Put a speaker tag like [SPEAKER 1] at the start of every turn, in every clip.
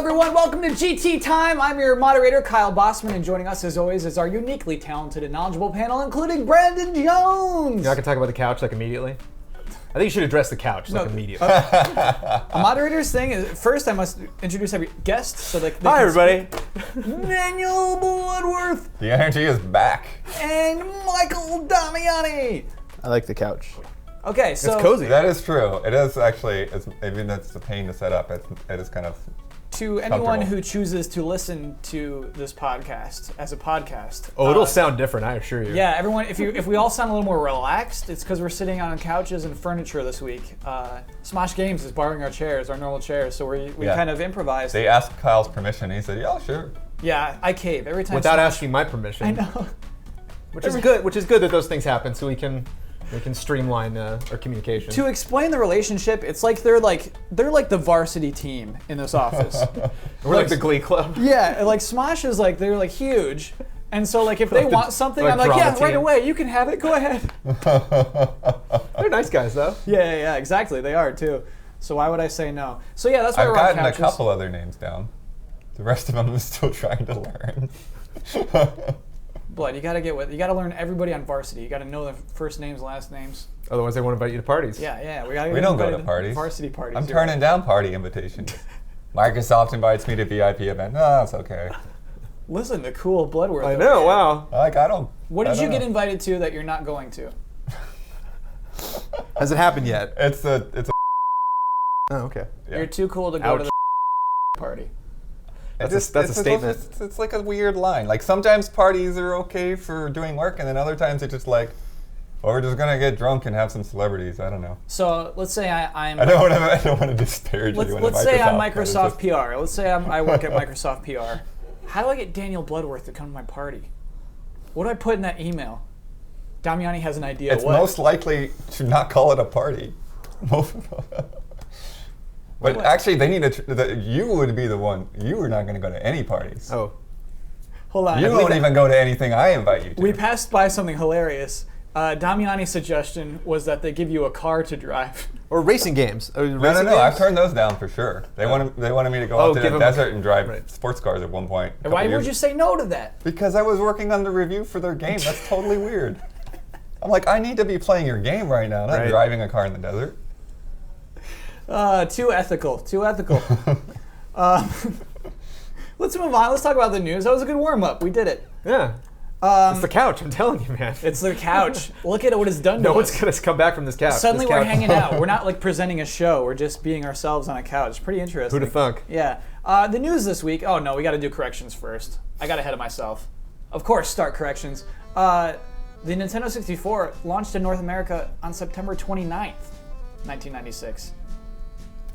[SPEAKER 1] everyone, welcome to GT Time. I'm your moderator, Kyle Bossman, and joining us as always is our uniquely talented and knowledgeable panel, including Brandon Jones.
[SPEAKER 2] You're not gonna talk about the couch like immediately? I think you should address the couch like immediately.
[SPEAKER 1] A moderator's thing is, first I must introduce every guest so that they
[SPEAKER 2] Hi
[SPEAKER 1] can
[SPEAKER 2] everybody.
[SPEAKER 1] speak. Daniel Bloodworth.
[SPEAKER 3] The energy is back.
[SPEAKER 1] And Michael Damiani.
[SPEAKER 4] I like the couch.
[SPEAKER 1] Okay, so
[SPEAKER 2] It's cozy.
[SPEAKER 3] That is true. It is actually, even though it's a pain to set up, it is kind of
[SPEAKER 1] to anyone
[SPEAKER 3] comfortable.
[SPEAKER 1] who chooses to listen to this podcast as a podcast.
[SPEAKER 2] Oh, it'll sound different, I assure you.
[SPEAKER 1] Yeah, everyone, if we all sound a little more relaxed, it's because we're sitting on couches and furniture this week. Smosh Games is borrowing our chairs, our normal chairs, so we
[SPEAKER 3] Yeah.
[SPEAKER 1] kind of improvised.
[SPEAKER 3] They asked Kyle's permission. He said, "Yeah, sure."
[SPEAKER 1] Yeah, I cave every time.
[SPEAKER 2] Without
[SPEAKER 1] Smosh-
[SPEAKER 2] asking my permission.
[SPEAKER 1] I know.
[SPEAKER 2] Which is good. Which is good that those things happen, so we can streamline our communication.
[SPEAKER 1] To explain the relationship, it's like they're like the varsity team in this office.
[SPEAKER 2] We're like the Glee Club.
[SPEAKER 1] Yeah, like Smosh is like they're like huge, and so like if they want something,
[SPEAKER 2] like
[SPEAKER 1] I'm like,
[SPEAKER 2] drama
[SPEAKER 1] yeah, right
[SPEAKER 2] team.
[SPEAKER 1] away, you can have it. Go ahead.
[SPEAKER 2] They're nice guys though.
[SPEAKER 1] Yeah, exactly. They are too. So why would I say no? So yeah, that's why
[SPEAKER 3] I've
[SPEAKER 1] we're on
[SPEAKER 3] gotten a
[SPEAKER 1] couches.
[SPEAKER 3] couple other names down. The rest of them I'm still trying to learn.
[SPEAKER 1] Blood, you gotta learn everybody on varsity. You gotta know their first names, last names.
[SPEAKER 2] Otherwise, they won't invite you to parties.
[SPEAKER 1] Yeah.
[SPEAKER 3] We don't go to parties.
[SPEAKER 1] Varsity parties.
[SPEAKER 3] I'm
[SPEAKER 1] You're
[SPEAKER 3] turning down party invitations. Microsoft invites me to VIP event. No, it's okay.
[SPEAKER 1] right. Listen to cool Bloodworth.
[SPEAKER 2] I
[SPEAKER 1] over
[SPEAKER 2] know.
[SPEAKER 1] here.
[SPEAKER 2] Wow.
[SPEAKER 3] Like I don't.
[SPEAKER 1] What
[SPEAKER 3] I
[SPEAKER 1] did you
[SPEAKER 3] don't
[SPEAKER 1] get
[SPEAKER 3] know.
[SPEAKER 1] invited to that you're not going to?
[SPEAKER 2] Has it happened yet?
[SPEAKER 3] It's a.
[SPEAKER 2] Oh, okay.
[SPEAKER 3] Yeah.
[SPEAKER 1] You're too cool to go
[SPEAKER 2] Ouch.
[SPEAKER 1] to the party.
[SPEAKER 2] That's a statement.
[SPEAKER 3] It's like a weird line. Like sometimes parties are okay for doing work, and then other times it's just like, well, we're just gonna get drunk and have some celebrities. I don't know.
[SPEAKER 1] So let's say I'm.
[SPEAKER 3] I don't want to disparage you.
[SPEAKER 1] Let's say I'm Microsoft PR. Let's say I work at Microsoft PR. How do I get Daniel Bloodworth to come to my party? What do I put in that email? Damiani has an idea.
[SPEAKER 3] It's
[SPEAKER 1] what?
[SPEAKER 3] most likely to not call it a party. But
[SPEAKER 1] What?
[SPEAKER 3] actually, they need you would be the one. You are not going to go to any parties.
[SPEAKER 2] Oh.
[SPEAKER 1] Hold on.
[SPEAKER 3] You won't even go to anything I invite you to.
[SPEAKER 1] We passed by something hilarious. Damiani's suggestion was that they give you a car to drive.
[SPEAKER 2] Or racing games.
[SPEAKER 3] No. I've turned those down for sure. They wanted me to go out to
[SPEAKER 2] give
[SPEAKER 3] the
[SPEAKER 2] them a
[SPEAKER 3] desert and drive
[SPEAKER 2] right.
[SPEAKER 3] sports cars at one point.
[SPEAKER 1] And why would you say no to that?
[SPEAKER 3] Because I was working on the review for their game. That's totally weird. I'm like, I need to be playing your game right now, not
[SPEAKER 2] Right.
[SPEAKER 3] driving a car in the desert.
[SPEAKER 1] Too ethical. Let's move on. Let's talk about the news. That was a good warm-up. We did it.
[SPEAKER 2] Yeah. It's the couch. I'm telling you, man.
[SPEAKER 1] It's the couch. Look at what it's done to
[SPEAKER 2] No
[SPEAKER 1] us.
[SPEAKER 2] one's gonna come back from this couch.
[SPEAKER 1] Suddenly
[SPEAKER 2] This
[SPEAKER 1] we're
[SPEAKER 2] couch-
[SPEAKER 1] hanging out. We're not like presenting a show. We're just being ourselves on a couch. Pretty interesting.
[SPEAKER 2] Who'da thunk?
[SPEAKER 1] Yeah. The news this week. Oh no, we got to do corrections first. I got ahead of myself. Of course, start corrections. The Nintendo 64 launched in North America on September 29th, 1996.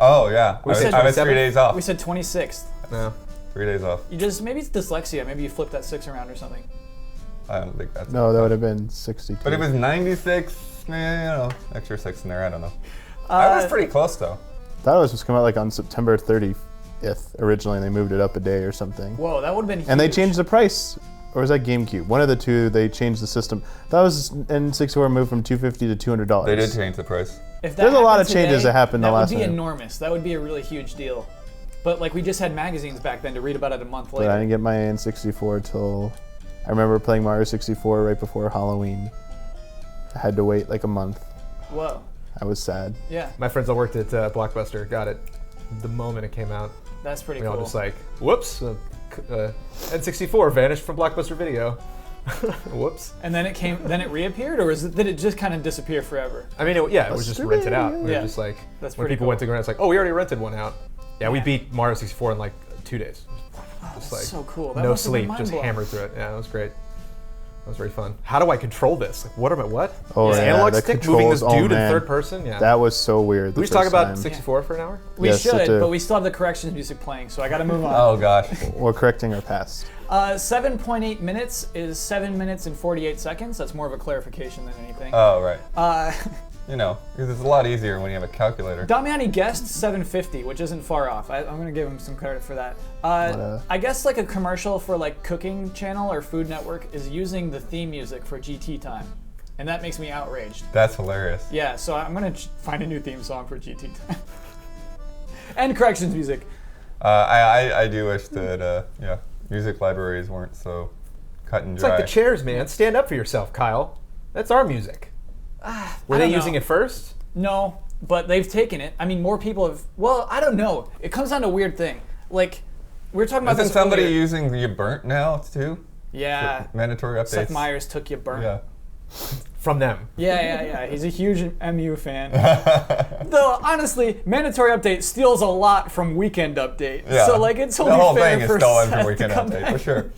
[SPEAKER 3] Oh yeah, I
[SPEAKER 1] said
[SPEAKER 3] was 3
[SPEAKER 2] 27?
[SPEAKER 3] days off.
[SPEAKER 1] We said 26th.
[SPEAKER 2] No.
[SPEAKER 3] 3 days off.
[SPEAKER 1] You just maybe it's dyslexia. Maybe you flipped that 6 around or something.
[SPEAKER 3] I don't think that's.
[SPEAKER 4] No, that would have been 62.
[SPEAKER 3] But it was 96. Extra 6 in there. I don't know. I was pretty close though.
[SPEAKER 4] thought it was supposed to come out like on September 30th originally, and they moved it up a day or something.
[SPEAKER 1] Whoa, that would have been huge.
[SPEAKER 4] And they changed the price. Or was that GameCube? One of the two, they changed the system. That was N64 moved from $250 to $200.
[SPEAKER 3] They did change the price.
[SPEAKER 1] If that
[SPEAKER 4] There's a lot
[SPEAKER 1] happened
[SPEAKER 4] of changes that happened the
[SPEAKER 1] that
[SPEAKER 4] last
[SPEAKER 1] would be
[SPEAKER 4] time.
[SPEAKER 1] enormous. That would be a really huge deal. But like we just had magazines back then to read about it a month
[SPEAKER 4] But
[SPEAKER 1] later.
[SPEAKER 4] I didn't get my N64 till I remember playing Mario 64 right before Halloween. I had to wait like a month.
[SPEAKER 1] Whoa.
[SPEAKER 4] I was sad.
[SPEAKER 1] Yeah,
[SPEAKER 2] My friends all worked at Blockbuster. Got it the moment it came out.
[SPEAKER 1] that's pretty
[SPEAKER 2] We all
[SPEAKER 1] cool.
[SPEAKER 2] just like, whoops. N64 vanished from Blockbuster Video. Whoops.
[SPEAKER 1] And then it reappeared, or did it just kind of disappear forever?
[SPEAKER 2] I mean, it was just rented out. We
[SPEAKER 1] Yeah.
[SPEAKER 2] were just like,
[SPEAKER 1] That's
[SPEAKER 2] when
[SPEAKER 1] pretty
[SPEAKER 2] people
[SPEAKER 1] cool.
[SPEAKER 2] went to go around, it's like, oh, we already rented one out. Yeah, we beat Mario 64 in like 2 days. Just like,
[SPEAKER 1] So cool. That
[SPEAKER 2] no
[SPEAKER 1] must have been
[SPEAKER 2] sleep, just
[SPEAKER 1] mind-blowing.
[SPEAKER 2] hammered through it. Yeah, that was great. That was very fun. How do I control this? Like, what am I? What?
[SPEAKER 4] Oh,
[SPEAKER 2] This
[SPEAKER 4] yeah,
[SPEAKER 2] analog
[SPEAKER 4] the
[SPEAKER 2] stick moving this
[SPEAKER 4] controls, oh,
[SPEAKER 2] dude in
[SPEAKER 4] man.
[SPEAKER 2] third person? Yeah.
[SPEAKER 4] That was so weird.
[SPEAKER 2] we just talk about 64 for an hour?
[SPEAKER 1] We
[SPEAKER 4] Yes,
[SPEAKER 1] should,
[SPEAKER 4] it did.
[SPEAKER 1] but we still have the corrections music playing, so I got to move on.
[SPEAKER 3] Oh gosh.
[SPEAKER 4] We're correcting our past.
[SPEAKER 1] 7.8 minutes is 7 minutes and 48 seconds. That's more of a clarification than anything.
[SPEAKER 3] Oh right.
[SPEAKER 1] Uh,
[SPEAKER 3] Because it's a lot easier when you have a calculator.
[SPEAKER 1] Damiani guessed 750, which isn't far off. I'm gonna give him some credit for that. I guess like a commercial for like Cooking Channel or Food Network is using the theme music for GT Time, and that makes me outraged.
[SPEAKER 3] That's hilarious.
[SPEAKER 1] Yeah, so I'm gonna find a new theme song for GT Time. And corrections music.
[SPEAKER 3] I do wish that music libraries weren't so cut and
[SPEAKER 2] It's
[SPEAKER 3] dry.
[SPEAKER 2] like the chairs, man. Stand up for yourself, Kyle. That's our music. Were they
[SPEAKER 1] don't
[SPEAKER 2] using
[SPEAKER 1] know.
[SPEAKER 2] it first?
[SPEAKER 1] No, but they've taken it. I mean, more people have. Well, I don't know. It comes down to a weird thing. Like, we were talking about
[SPEAKER 3] Isn't
[SPEAKER 1] this
[SPEAKER 3] somebody
[SPEAKER 1] earlier.
[SPEAKER 3] using the burnt now too?
[SPEAKER 1] Yeah.
[SPEAKER 3] Mandatory updates.
[SPEAKER 1] Seth Meyers took you burnt.
[SPEAKER 3] Yeah.
[SPEAKER 2] From them.
[SPEAKER 1] Yeah. He's a huge MU fan. Though, honestly, mandatory update steals a lot from weekend update.
[SPEAKER 3] Yeah.
[SPEAKER 1] So, like, it's only
[SPEAKER 3] the whole
[SPEAKER 1] fair
[SPEAKER 3] thing is
[SPEAKER 1] for
[SPEAKER 3] stolen
[SPEAKER 1] Seth
[SPEAKER 3] from Weekend
[SPEAKER 1] to come
[SPEAKER 3] Update
[SPEAKER 1] back.
[SPEAKER 3] for sure.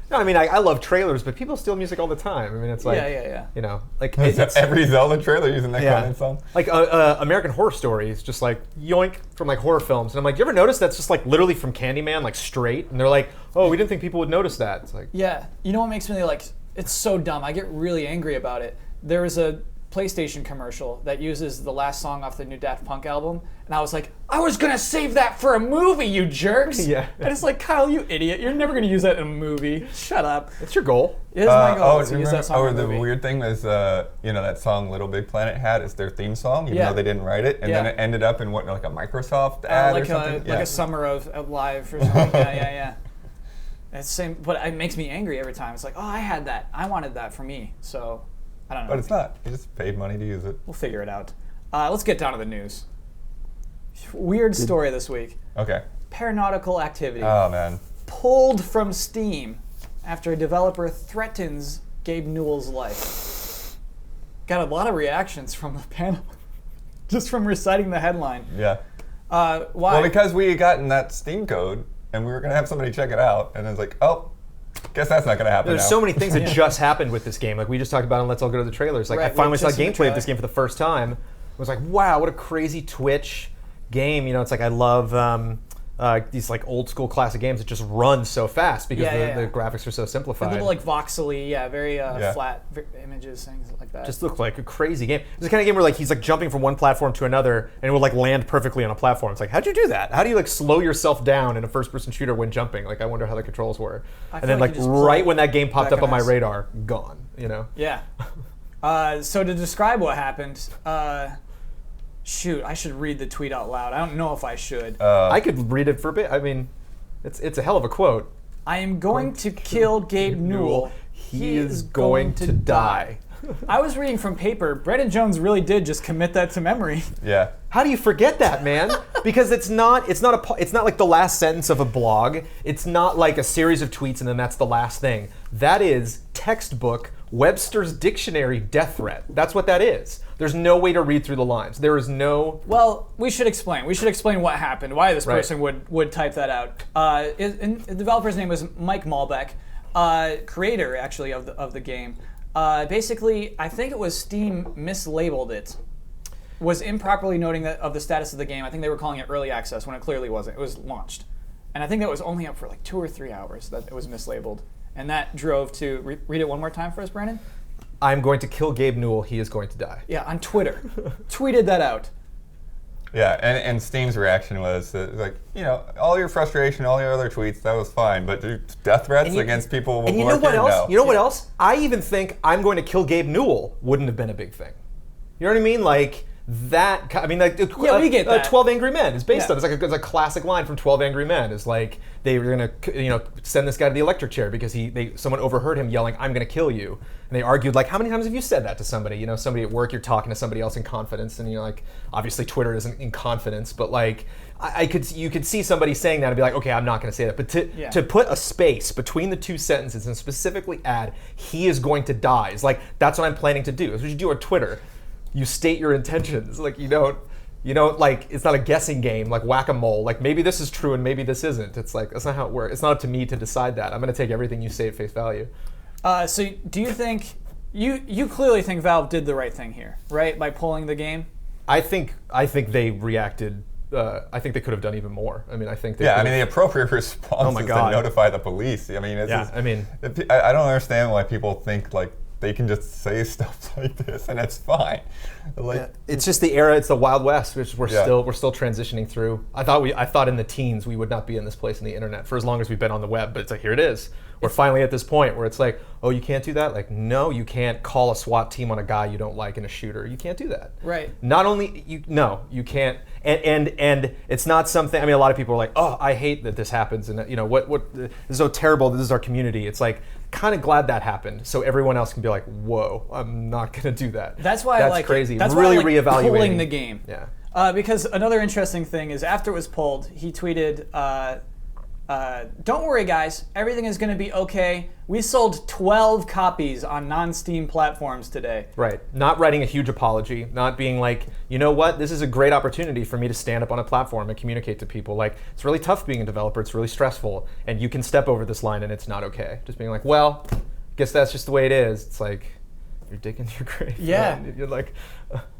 [SPEAKER 2] No, I mean, I love trailers, but people steal music all the time. I mean, it's like,
[SPEAKER 1] Yeah.
[SPEAKER 2] you know, like
[SPEAKER 3] It's every Zelda trailer using that
[SPEAKER 2] Yeah.
[SPEAKER 3] Conan song.
[SPEAKER 2] like American Horror Story is just like yoink from like horror films, and I'm like, you ever notice that's just like literally from Candyman, like straight? And they're like, oh, we didn't think people would notice that. It's like,
[SPEAKER 1] Yeah. You know what makes me, like, it's so dumb. I get really angry about it. There was a PlayStation commercial that uses the last song off the new Daft Punk album, and I was like, I was gonna save that for a movie, you jerks!
[SPEAKER 2] Yeah.
[SPEAKER 1] And it's like, Kyle, you idiot, you're never gonna use that in a movie. Shut up.
[SPEAKER 2] it's your goal.
[SPEAKER 1] It is my goal to use
[SPEAKER 3] remember-
[SPEAKER 1] that song in a
[SPEAKER 3] the
[SPEAKER 1] movie.
[SPEAKER 3] weird thing was, that song Little Big Planet had is their theme song, even
[SPEAKER 1] Yeah.
[SPEAKER 3] though they didn't write it, and then
[SPEAKER 1] Yeah.
[SPEAKER 3] it ended up in like a Microsoft ad
[SPEAKER 1] like
[SPEAKER 3] or something.
[SPEAKER 1] a summer of live or something. yeah. It's the same, but it makes me angry every time. It's like, oh, I had that. I wanted that for me. So, I don't know.
[SPEAKER 3] But it's not. You just paid money to use it.
[SPEAKER 1] We'll figure it out. Let's get down to the news. Weird story this week.
[SPEAKER 3] Okay.
[SPEAKER 1] Paranautical Activity
[SPEAKER 3] Oh man.
[SPEAKER 1] pulled from Steam after a developer threatens Gabe Newell's life. Got a lot of reactions from the panel just from reciting the headline.
[SPEAKER 3] Yeah.
[SPEAKER 1] Why?
[SPEAKER 3] Well, because we had gotten that Steam code, and we were gonna have somebody check it out, and it's like, oh, guess that's not gonna happen.
[SPEAKER 2] There's
[SPEAKER 3] now.
[SPEAKER 2] so many things that just happened with this game. Like we just talked about, and let's all go to the trailers. Like
[SPEAKER 1] Right,
[SPEAKER 2] I finally
[SPEAKER 1] well,
[SPEAKER 2] saw
[SPEAKER 1] just in the
[SPEAKER 2] gameplay of
[SPEAKER 1] trailer.
[SPEAKER 2] this game for the first time. I was like, wow, what a crazy Twitch game. You know, it's like I love these like old school classic games that just run so fast because the graphics are so
[SPEAKER 1] a
[SPEAKER 2] simplified.
[SPEAKER 1] little like voxely, very flat images, things like that.
[SPEAKER 2] Just looked like a crazy game. It's the kind of game where like he's like jumping from one platform to another and it will like land perfectly on a platform. It's like, how'd you do that? How do you like slow yourself down in a first-person shooter when jumping? Like I wonder how the controls were.
[SPEAKER 1] I
[SPEAKER 2] And
[SPEAKER 1] feel
[SPEAKER 2] then
[SPEAKER 1] like
[SPEAKER 2] like
[SPEAKER 1] you just
[SPEAKER 2] right
[SPEAKER 1] play
[SPEAKER 2] when that game popped up on my
[SPEAKER 1] Becca Mass.
[SPEAKER 2] radar, gone. You know.
[SPEAKER 1] Yeah. So to describe what happened, shoot, I should read the tweet out loud. I don't know if I should.
[SPEAKER 2] I could read it for a bit. I mean, it's a hell of a quote.
[SPEAKER 1] I am going to kill Gabe Newell.
[SPEAKER 2] He is going to die.
[SPEAKER 1] I was reading from paper. Brendan Jones really did just commit that to memory.
[SPEAKER 3] Yeah.
[SPEAKER 2] How do you forget that, man? Because it's not like the last sentence of a blog. It's not like a series of tweets and then that's the last thing. That is textbook Webster's Dictionary death threat. That's what that is. There's no way to read through the lines. There is no.
[SPEAKER 1] Well, we should explain. We should explain what happened, why this
[SPEAKER 2] Right.
[SPEAKER 1] person would type that out. The developer's name was Mike Malbec, creator actually of the game. Basically, I think it was Steam mislabeled it. Was improperly noting that of the status of the game. I think they were calling it early access when it clearly wasn't. It was launched, and I think that was only up for like 2 or 3 hours that it was mislabeled, and that drove to read it one more time for us, Brandon.
[SPEAKER 2] I'm going to kill Gabe Newell. He is going to die.
[SPEAKER 1] Yeah, on Twitter, tweeted that out.
[SPEAKER 3] Yeah, and Steam's reaction was like, all your frustration, all your other tweets, that was fine, but death threats
[SPEAKER 2] And you-
[SPEAKER 3] against people
[SPEAKER 2] And
[SPEAKER 3] who
[SPEAKER 2] you know
[SPEAKER 3] work
[SPEAKER 2] what
[SPEAKER 3] here?
[SPEAKER 2] else?
[SPEAKER 3] No.
[SPEAKER 2] You know what else? I even think I'm going to kill Gabe Newell wouldn't have been a big thing. You know what I mean? Like that. I mean, like
[SPEAKER 1] Yeah, we get that.
[SPEAKER 2] 12 Angry Men is based
[SPEAKER 1] Yeah.
[SPEAKER 2] on. It's like a classic line from 12 Angry Men. Is like they were gonna send this guy to the electric chair because someone overheard him yelling, "I'm gonna kill you," and they argued like, how many times have you said that to somebody? Somebody at work, you're talking to somebody else in confidence, and you're like, obviously Twitter isn't in confidence, but like. You could see somebody saying that and be like, okay, I'm not going to say that. But to put a space between the two sentences and specifically add, he is going to die, is like, that's what I'm planning to do. That's what you do on Twitter. You state your intentions. Like, you don't like, it's not a guessing game, like whack-a-mole. Like, maybe this is true and maybe this isn't. It's like, that's not how it works. It's not up to me to decide that. I'm going to take everything you say at face value.
[SPEAKER 1] So do you think, you clearly think Valve did the right thing here, right? By pulling the game?
[SPEAKER 2] I think they reacted. I think they could have done even more. I mean, I think they.
[SPEAKER 3] Yeah, I
[SPEAKER 2] could've-
[SPEAKER 3] mean, the appropriate response
[SPEAKER 2] Oh my
[SPEAKER 3] is
[SPEAKER 2] God.
[SPEAKER 3] to notify the police. I mean, I don't understand why people think like they can just say stuff like this and it's fine. Like,
[SPEAKER 2] It's just the era. It's the Wild West, which we're
[SPEAKER 3] Yeah.
[SPEAKER 2] still transitioning through. I thought in the teens we would not be in this place in the internet for as long as we've been on the web, but it's like here it is. we're finally at this point where it's like, oh, you can't do that? Like, no, you can't call a SWAT team on a guy you don't like in a shooter. You can't do that.
[SPEAKER 1] Right.
[SPEAKER 2] Not only, you can't. And it's not something, I mean, a lot of people are like, oh, I hate that this happens. And, this is so terrible. This is our community. It's like, kind of glad that happened. So everyone else can be like, whoa, I'm not going to do that.
[SPEAKER 1] That's why I like
[SPEAKER 2] crazy.
[SPEAKER 1] It. That's
[SPEAKER 2] really
[SPEAKER 1] why I like
[SPEAKER 2] reevaluating
[SPEAKER 1] pulling the game.
[SPEAKER 2] Yeah.
[SPEAKER 1] Because another interesting thing is after it was pulled, he tweeted, don't worry, guys. Everything is going to be okay. We sold 12 copies on non-Steam platforms today.
[SPEAKER 2] Right. Not writing a huge apology. Not being like, you know what? This is a great opportunity for me to stand up on a platform and communicate to people. Like, it's really tough being a developer. It's really stressful. And you can step over this line and it's not okay. Just being like, well, guess that's just the way it is. It's like, you're digging your grave.
[SPEAKER 1] Yeah.
[SPEAKER 2] Man. You're like...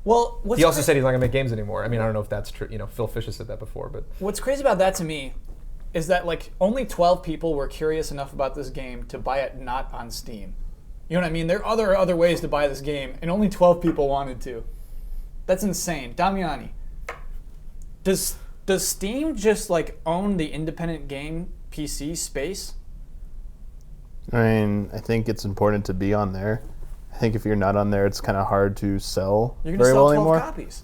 [SPEAKER 1] Well,
[SPEAKER 2] he also said he's not going to make games anymore. I mean, I don't know if that's true. Phil Fish has said that before. But
[SPEAKER 1] what's crazy about that to me is that like only 12 people were curious enough about this game to buy it not on Steam. You know what I mean? There are other ways to buy this game, and only 12 people wanted to. That's insane. Damiani, does Steam just like own the independent game PC space?
[SPEAKER 4] I mean, I think it's important to be on there. I think if you're not on there, it's kind of hard to sell
[SPEAKER 1] You're gonna
[SPEAKER 4] very
[SPEAKER 1] sell
[SPEAKER 4] well
[SPEAKER 1] 12
[SPEAKER 4] anymore.
[SPEAKER 1] copies.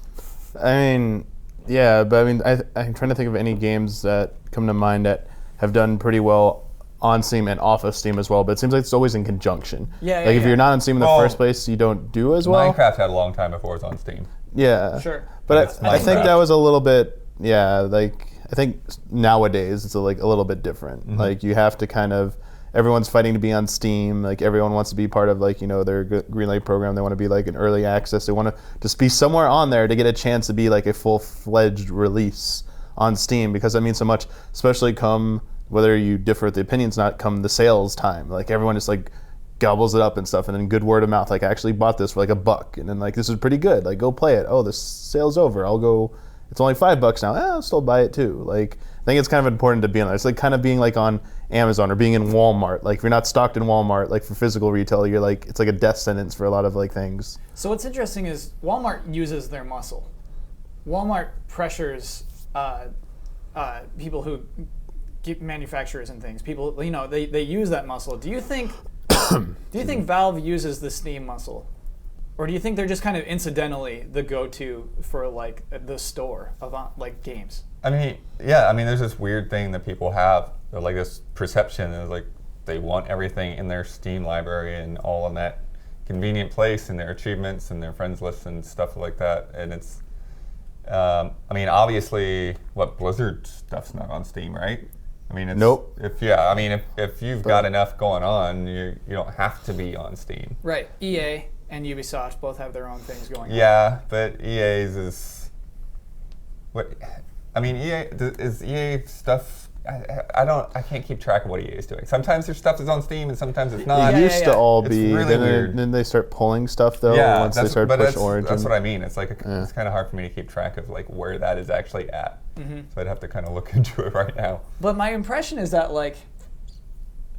[SPEAKER 4] I mean, yeah, but I mean, I'm trying to think of any games that come to mind that have done pretty well on Steam and off of Steam as well. But it seems like it's always in conjunction.
[SPEAKER 1] Yeah,
[SPEAKER 4] like if
[SPEAKER 1] yeah.
[SPEAKER 4] you're not on Steam in the
[SPEAKER 3] Well,
[SPEAKER 4] first place, you don't do as well.
[SPEAKER 3] Minecraft had a long time before it was on Steam.
[SPEAKER 4] Yeah.
[SPEAKER 1] Sure.
[SPEAKER 4] But
[SPEAKER 3] It's
[SPEAKER 4] I think
[SPEAKER 3] Minecraft.
[SPEAKER 4] that was a little bit, like I think nowadays it's a little bit different.
[SPEAKER 3] Mm-hmm.
[SPEAKER 4] Like you have to kind of, everyone's fighting to be on Steam. Like everyone wants to be part of their Greenlight program. They want to be like an early access. They want to just be somewhere on there to get a chance to be like a full-fledged release on Steam, because that means so much, especially come, whether you differ with the opinions, not come the sales time. Like everyone just like gobbles it up and stuff, and then good word of mouth. Like I actually bought this for like $1, and then like this is pretty good. Like go play it. Oh, the sale's over. I'll go. It's only $5 now. I'll still buy it too. Like I think it's kind of important to be on there. It's like kind of being like on Amazon or being in Walmart. Like if you're not stocked in Walmart, like for physical retail, you're like, it's like a death sentence for a lot of like things.
[SPEAKER 1] So what's interesting is Walmart uses their muscle. Walmart pressures people who get manufacturers and things. People, they use that muscle. Do you think Valve uses the Steam muscle, or do you think they're just kind of incidentally the go-to for like the store of like games?
[SPEAKER 3] I mean, yeah. I mean, there's this weird thing that people have, like this perception is like they want everything in their Steam library and all in that convenient place, and their achievements and their friends lists and stuff like that. And it's, I mean, obviously, Blizzard stuff's not on Steam, right? I mean, it's,
[SPEAKER 4] Nope.
[SPEAKER 3] If you've got enough going on, you don't have to be on Steam.
[SPEAKER 1] Right. EA and Ubisoft both have their own things going on.
[SPEAKER 3] Yeah, but EA's is what? I mean, is EA stuff? I can't keep track of what EA is doing. Sometimes their stuff is on Steam and sometimes it's not.
[SPEAKER 4] It used to all
[SPEAKER 3] It's
[SPEAKER 4] be.
[SPEAKER 3] really
[SPEAKER 4] then,
[SPEAKER 3] weird.
[SPEAKER 4] then they start pulling stuff though.
[SPEAKER 3] Yeah,
[SPEAKER 4] once they start pushing Origin.
[SPEAKER 3] that's what I mean. It's like it's kind of hard for me to keep track of like where that is actually at.
[SPEAKER 1] Mm-hmm.
[SPEAKER 3] So I'd have to kind of look into it right now.
[SPEAKER 1] But my impression is that like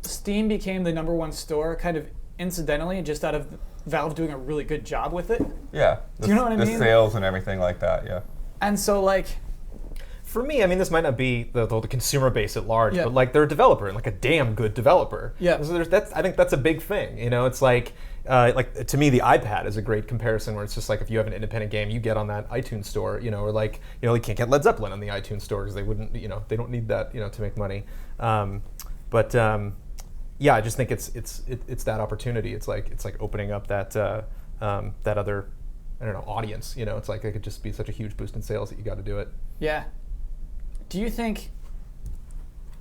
[SPEAKER 1] Steam became the #1 store kind of incidentally, just out of Valve doing a really good job with it.
[SPEAKER 3] Yeah,
[SPEAKER 1] Do you know what I
[SPEAKER 3] the
[SPEAKER 1] mean?
[SPEAKER 3] sales and everything like that. Yeah.
[SPEAKER 1] And so like,
[SPEAKER 2] for me, I mean, this might not be the consumer base at large,
[SPEAKER 1] Yeah.
[SPEAKER 2] but like they're a developer, and like a damn good developer.
[SPEAKER 1] Yeah.
[SPEAKER 2] So I think that's a big thing. It's like to me, the iPad is a great comparison, where it's just like if you have an independent game, you get on that iTunes store, or like you can't get Led Zeppelin on the iTunes store because they wouldn't, they don't need that, to make money. Yeah, I just think it's that opportunity. It's like opening up that that other, I don't know, audience. It's like it could just be such a huge boost in sales that you got to do it.
[SPEAKER 1] yeah. Do you think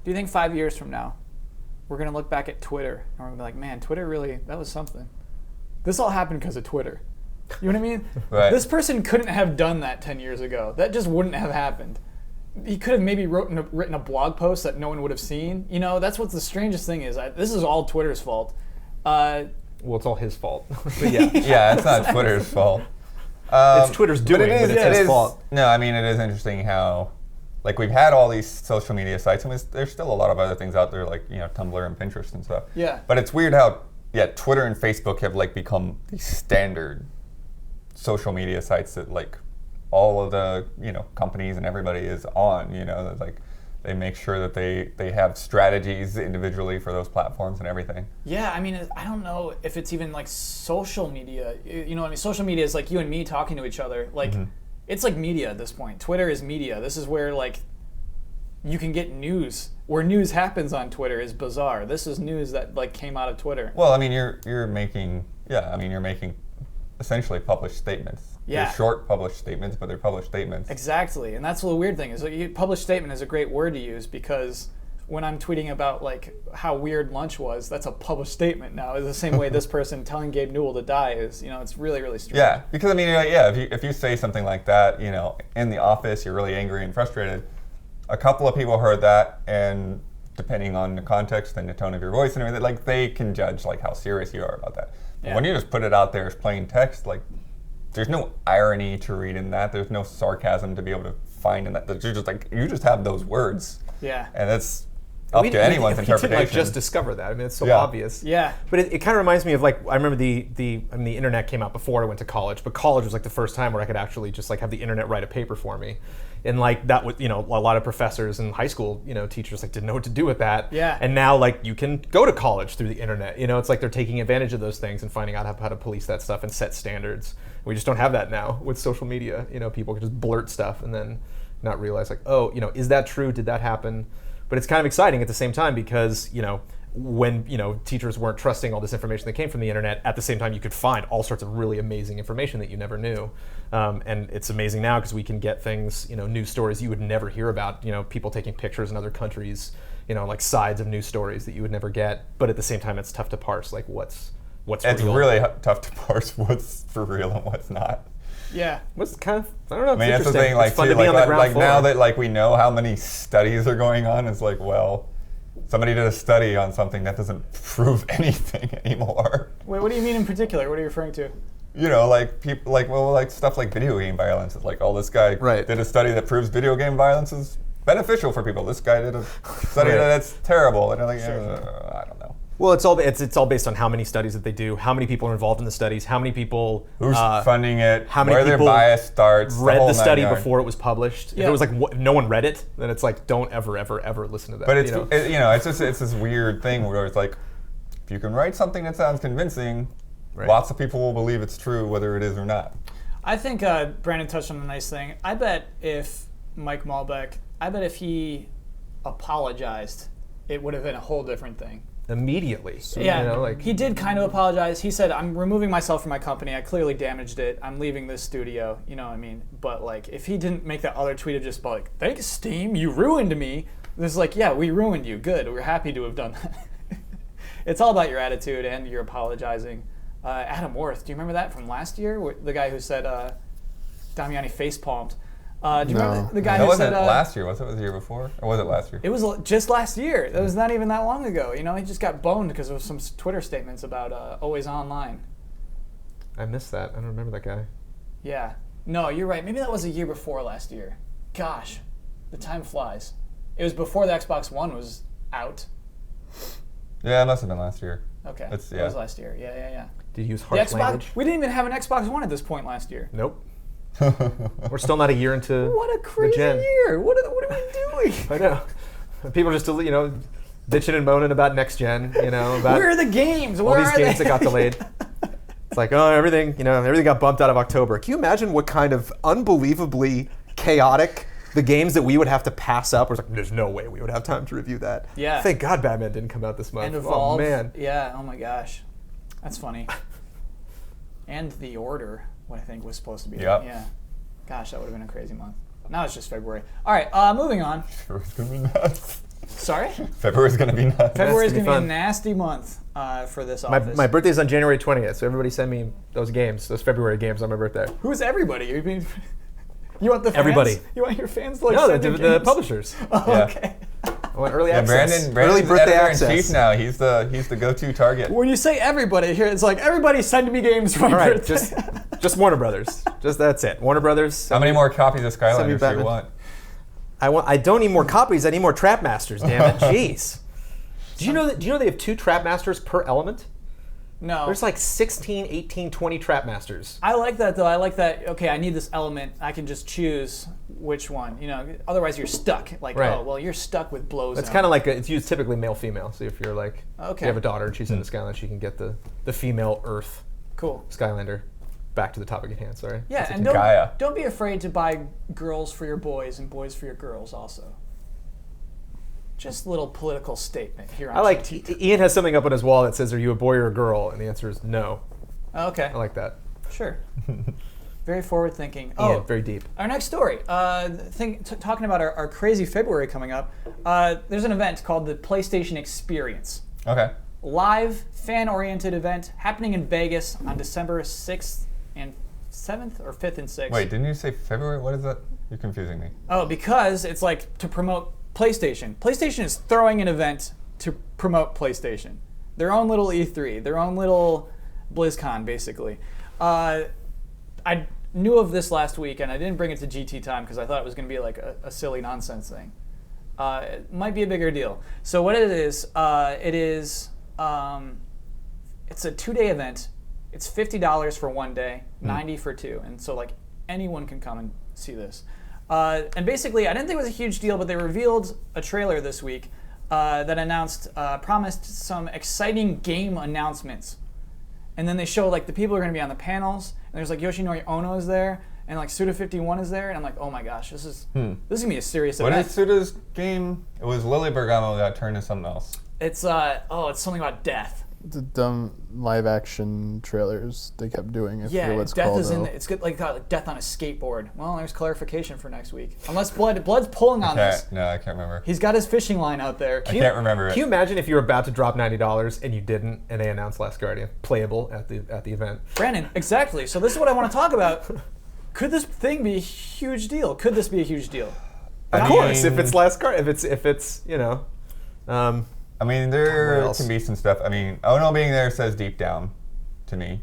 [SPEAKER 1] 5 years from now, we're gonna look back at Twitter and we're gonna be like, man, Twitter really, that was something. This all happened because of Twitter. You know what I mean?
[SPEAKER 3] Right.
[SPEAKER 1] This person couldn't have done that 10 years ago. That just wouldn't have happened. He could have maybe written a blog post that no one would have seen. That's what the strangest thing is. This is all Twitter's fault.
[SPEAKER 2] Well, it's all his fault. But yeah,
[SPEAKER 3] Yeah, it's not Twitter's fault.
[SPEAKER 2] it's Twitter's doing, but it's his fault.
[SPEAKER 3] No, I mean, it is interesting how, like, we've had all these social media sites, and there's still a lot of other things out there, like, Tumblr and Pinterest and stuff.
[SPEAKER 1] Yeah.
[SPEAKER 3] But it's weird how, Twitter and Facebook have, like, become the standard social media sites that, like, all of the, companies and everybody is on, like, They make sure that they have strategies individually for those platforms and everything.
[SPEAKER 1] Yeah, I mean, I don't know if it's even like social media. You know what I mean? Social media is like you and me talking to each other. Like, it's like media at this point. Twitter is media. This is where like you can get news. Where news happens on Twitter is bizarre. This is news that like came out of Twitter.
[SPEAKER 3] Well, I mean, you're making essentially published statements.
[SPEAKER 1] Yeah.
[SPEAKER 3] They're short published statements, but they're published statements.
[SPEAKER 1] Exactly, and that's the weird thing is like, published statement is a great word to use because when I'm tweeting about like how weird lunch was, that's a published statement now. It's the same way this person telling Gabe Newell to die is. You know, it's really, really strange.
[SPEAKER 3] Yeah, because I mean, if you say something like that, you know, in the office, you're really angry and frustrated. A couple of people heard that, and depending on the context and the tone of your voice and everything, like they can judge like how serious you are about that. But when you just put it out there as plain text, like there's no irony to read in that. There's no sarcasm to be able to find in that. You're just like you just have those words.
[SPEAKER 1] Yeah.
[SPEAKER 3] And it's up to anyone's interpretation.
[SPEAKER 2] You didn't like just discover that. I mean, it's so obvious.
[SPEAKER 1] Yeah.
[SPEAKER 2] But it kind of reminds me of like I remember the internet came out before I went to college, but college was like the first time where I could actually just like have the internet write a paper for me. And like that was, you know, a lot of professors in high school, you know, teachers like didn't know what to do with that.
[SPEAKER 1] Yeah.
[SPEAKER 2] And now like you can go to college through the internet. You know, it's like they're taking advantage of those things and finding out how to police that stuff and set standards. We just don't have that now with social media. You know, people can just blurt stuff and then not realize like, oh, you know, is that true? Did that happen? But it's kind of exciting at the same time because, you know, when, you know, teachers weren't trusting all this information that came from the internet, at the same time you could find all sorts of really amazing information that you never knew. And it's amazing now because we can get things, you know, news stories you would never hear about, you know, people taking pictures in other countries, you know, like sides of news stories that you would never get. But at the same time, it's tough to parse, like what's
[SPEAKER 3] it's
[SPEAKER 2] real.
[SPEAKER 3] really tough to parse what's for real and what's not.
[SPEAKER 1] Yeah.
[SPEAKER 2] What's kind of, I don't know,
[SPEAKER 3] I mean, that's the thing, like, too, like now that like we know how many studies are going on, it's like, well, somebody did a study on something that doesn't prove anything anymore.
[SPEAKER 1] Wait, what do you mean in particular? What are you referring to?
[SPEAKER 3] You know, like people, like stuff like video game violence. It's like, oh, this guy did a study that proves video game violence is beneficial for people. This guy did a study that's terrible, and they're like, I don't know.
[SPEAKER 2] Well, it's all based on how many studies that they do, how many people are involved in the studies, how many people
[SPEAKER 3] who's funding it,
[SPEAKER 2] how many
[SPEAKER 3] where their
[SPEAKER 2] people
[SPEAKER 3] bias starts.
[SPEAKER 2] Read the study before it was published.
[SPEAKER 1] Yeah.
[SPEAKER 2] If it was like no one read it, then it's like don't ever listen to that.
[SPEAKER 3] But it's it's this weird thing where it's like if you can write something that sounds convincing, lots of people will believe it's true whether it is or not.
[SPEAKER 1] I think Brandon touched on a nice thing. I bet if Mike Malbec, if he apologized, it would have been a whole different thing.
[SPEAKER 2] Immediately.
[SPEAKER 1] Yeah,
[SPEAKER 2] you know, like,
[SPEAKER 1] he did kind of apologize. He said, I'm removing myself from my company. I clearly damaged it. I'm leaving this studio. You know what I mean? But like, if he didn't make that other tweet of just like, thanks, Steam, you ruined me. It's like, yeah, we ruined you. Good. We're happy to have done that. It's all about your attitude and your apologizing. Adam Worth, do you remember that from last year? The guy who said Damiani facepalmed. Do you remember the guy who said...
[SPEAKER 3] That wasn't last year, was it? Was it the year before? Or was it last year?
[SPEAKER 1] It was just last year. It was not even that long ago. You know, he just got boned because of some Twitter statements about Always Online.
[SPEAKER 2] I missed that. I don't remember that guy.
[SPEAKER 1] Yeah. No, you're right. Maybe that was a year before last year. Gosh, the time flies. It was before the Xbox One was out.
[SPEAKER 3] Yeah, it must have been last year.
[SPEAKER 1] Okay. It was last year. Yeah.
[SPEAKER 2] Did you use harsh language?
[SPEAKER 1] We didn't even have an Xbox One at this point last year.
[SPEAKER 2] Nope. We're still not a year into
[SPEAKER 1] what a crazy year! What are we doing?
[SPEAKER 2] I know. People are just bitching and moaning about next gen. You know, about
[SPEAKER 1] where are the games?
[SPEAKER 2] All these games that got delayed. It's like, oh, everything got bumped out of October. Can you imagine what kind of unbelievably chaotic the games that we would have to pass up? It's like, there's no way we would have time to review that.
[SPEAKER 1] Yeah.
[SPEAKER 2] Thank God Batman didn't come out this month.
[SPEAKER 1] And Evolve.
[SPEAKER 2] Oh man.
[SPEAKER 1] Yeah. Oh my gosh, that's funny. And The Order. What I think was supposed to be.
[SPEAKER 3] Yep.
[SPEAKER 1] Yeah. Gosh, that would have been a crazy month. Now it's just February. All right, moving on.
[SPEAKER 3] February's going to be nuts.
[SPEAKER 1] Sorry?
[SPEAKER 3] February's going to be nuts.
[SPEAKER 1] February's going to be a nasty month for this office.
[SPEAKER 2] My birthday's on January 20th, so everybody send me those February games on my birthday.
[SPEAKER 1] Who's everybody? You want the fans?
[SPEAKER 2] Everybody.
[SPEAKER 1] You want your fans to like
[SPEAKER 2] No,
[SPEAKER 1] send
[SPEAKER 2] the publishers.
[SPEAKER 1] Oh,
[SPEAKER 3] Yeah.
[SPEAKER 1] Okay.
[SPEAKER 2] I want early access.
[SPEAKER 3] Brandon's
[SPEAKER 2] early birthday access.
[SPEAKER 3] editor-in-chief now. He's the go-to target.
[SPEAKER 1] When you say everybody here, it's like everybody send me games for my
[SPEAKER 2] All right,
[SPEAKER 1] birthday.
[SPEAKER 2] just Warner Brothers. Just that's it. Warner Brothers.
[SPEAKER 3] How many more copies of Skylanders do you want?
[SPEAKER 2] I don't need more copies. I need more Trap Masters. Damn it! Jeez. Do you know they have 2 Trap Masters per element?
[SPEAKER 1] No.
[SPEAKER 2] There's like 16, 18, 20 trap masters.
[SPEAKER 1] I like that though. I like that. Okay, I need this element. I can just choose which one. Otherwise you're stuck. Like,
[SPEAKER 2] Right.
[SPEAKER 1] oh well, you're stuck with blow zone.
[SPEAKER 2] It's kind of like it's used typically male-female. So if you're like, if
[SPEAKER 1] Okay.
[SPEAKER 2] you have a daughter and she's in the Skyland, she can get the female Earth
[SPEAKER 1] cool.
[SPEAKER 2] Skylander. Back to the topic at hand. Sorry.
[SPEAKER 1] Yeah,
[SPEAKER 3] It's a
[SPEAKER 1] and
[SPEAKER 3] Gaia.
[SPEAKER 1] don't be afraid to buy girls for your boys and boys for your girls also. Just a little political statement here on
[SPEAKER 2] I like.
[SPEAKER 1] GT.
[SPEAKER 2] Ian has something up on his wall that says, "Are you a boy or a girl?" And the answer is no.
[SPEAKER 1] Okay,
[SPEAKER 2] I like that.
[SPEAKER 1] sure. Very forward thinking.
[SPEAKER 2] Ian, very deep.
[SPEAKER 1] Our next story, talking about our crazy February coming up, there's an event called the PlayStation Experience.
[SPEAKER 3] Okay.
[SPEAKER 1] Live, fan-oriented event happening in Vegas on December 6th and 7th, or 5th and 6th.
[SPEAKER 3] Wait, didn't you say February? What is that? You're confusing me.
[SPEAKER 1] Oh, because it's like to promote PlayStation. PlayStation is throwing an event to promote PlayStation. Their own little E3, their own little BlizzCon, basically. I knew of this last week, and I didn't bring it to GT Time because I thought it was going to be like a silly nonsense thing. It might be a bigger deal. So what it is, it's a 2-day event. It's $50 for 1 day, $90 for 2, and so like anyone can come and see this. And basically, I didn't think it was a huge deal, but they revealed a trailer this week that promised some exciting game announcements. And then they show like the people who are going to be on the panels, and there's like Yoshinori Ono is there, and like Suda51 is there, and I'm like, oh my gosh, this is gonna be a serious
[SPEAKER 3] What
[SPEAKER 1] event.
[SPEAKER 3] is Suda's game? It was Lily Bergamo got turned to something else.
[SPEAKER 1] It's it's something about death.
[SPEAKER 4] The dumb live action trailers they kept doing. I forget what it's
[SPEAKER 1] death
[SPEAKER 4] called,
[SPEAKER 1] is in.
[SPEAKER 4] though.
[SPEAKER 1] It's good, like death on a skateboard. Well, there's clarification for next week. Unless Blood's pulling on this.
[SPEAKER 3] No, I can't remember.
[SPEAKER 1] He's got his fishing line out there.
[SPEAKER 3] I can't remember it.
[SPEAKER 2] Can you imagine if you were about to drop $90 and you didn't, and they announced Last Guardian playable at the event?
[SPEAKER 1] Brandon, exactly. So this is what I want to talk about. Could this thing be a huge deal? Could this be a huge deal?
[SPEAKER 2] Of
[SPEAKER 3] I
[SPEAKER 2] course,
[SPEAKER 3] mean-
[SPEAKER 2] if it's Last Guardian, if it's
[SPEAKER 3] I mean,
[SPEAKER 2] What
[SPEAKER 3] there
[SPEAKER 2] else?
[SPEAKER 3] can be some stuff. I mean, Ono being there says deep down to me.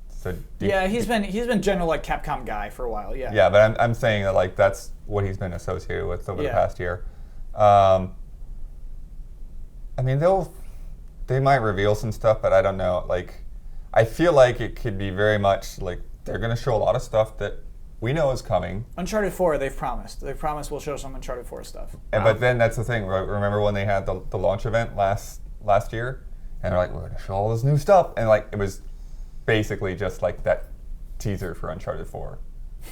[SPEAKER 3] So deep,
[SPEAKER 1] Yeah, he's been general like Capcom guy for a while. Yeah.
[SPEAKER 3] Yeah, but I'm saying that like that's what he's been associated with over the
[SPEAKER 1] Yeah.
[SPEAKER 3] past year. I mean, they might reveal some stuff, but I don't know. Like, I feel like it could be very much like they're going to show a lot of stuff that we know is coming.
[SPEAKER 1] Uncharted 4, they've promised. They've promised we'll show some Uncharted 4 stuff.
[SPEAKER 3] And, but then that's the thing. Right? Remember when they had the launch event last year, and they're like, we're going to show all this new stuff, and like it was basically just like that teaser for Uncharted 4.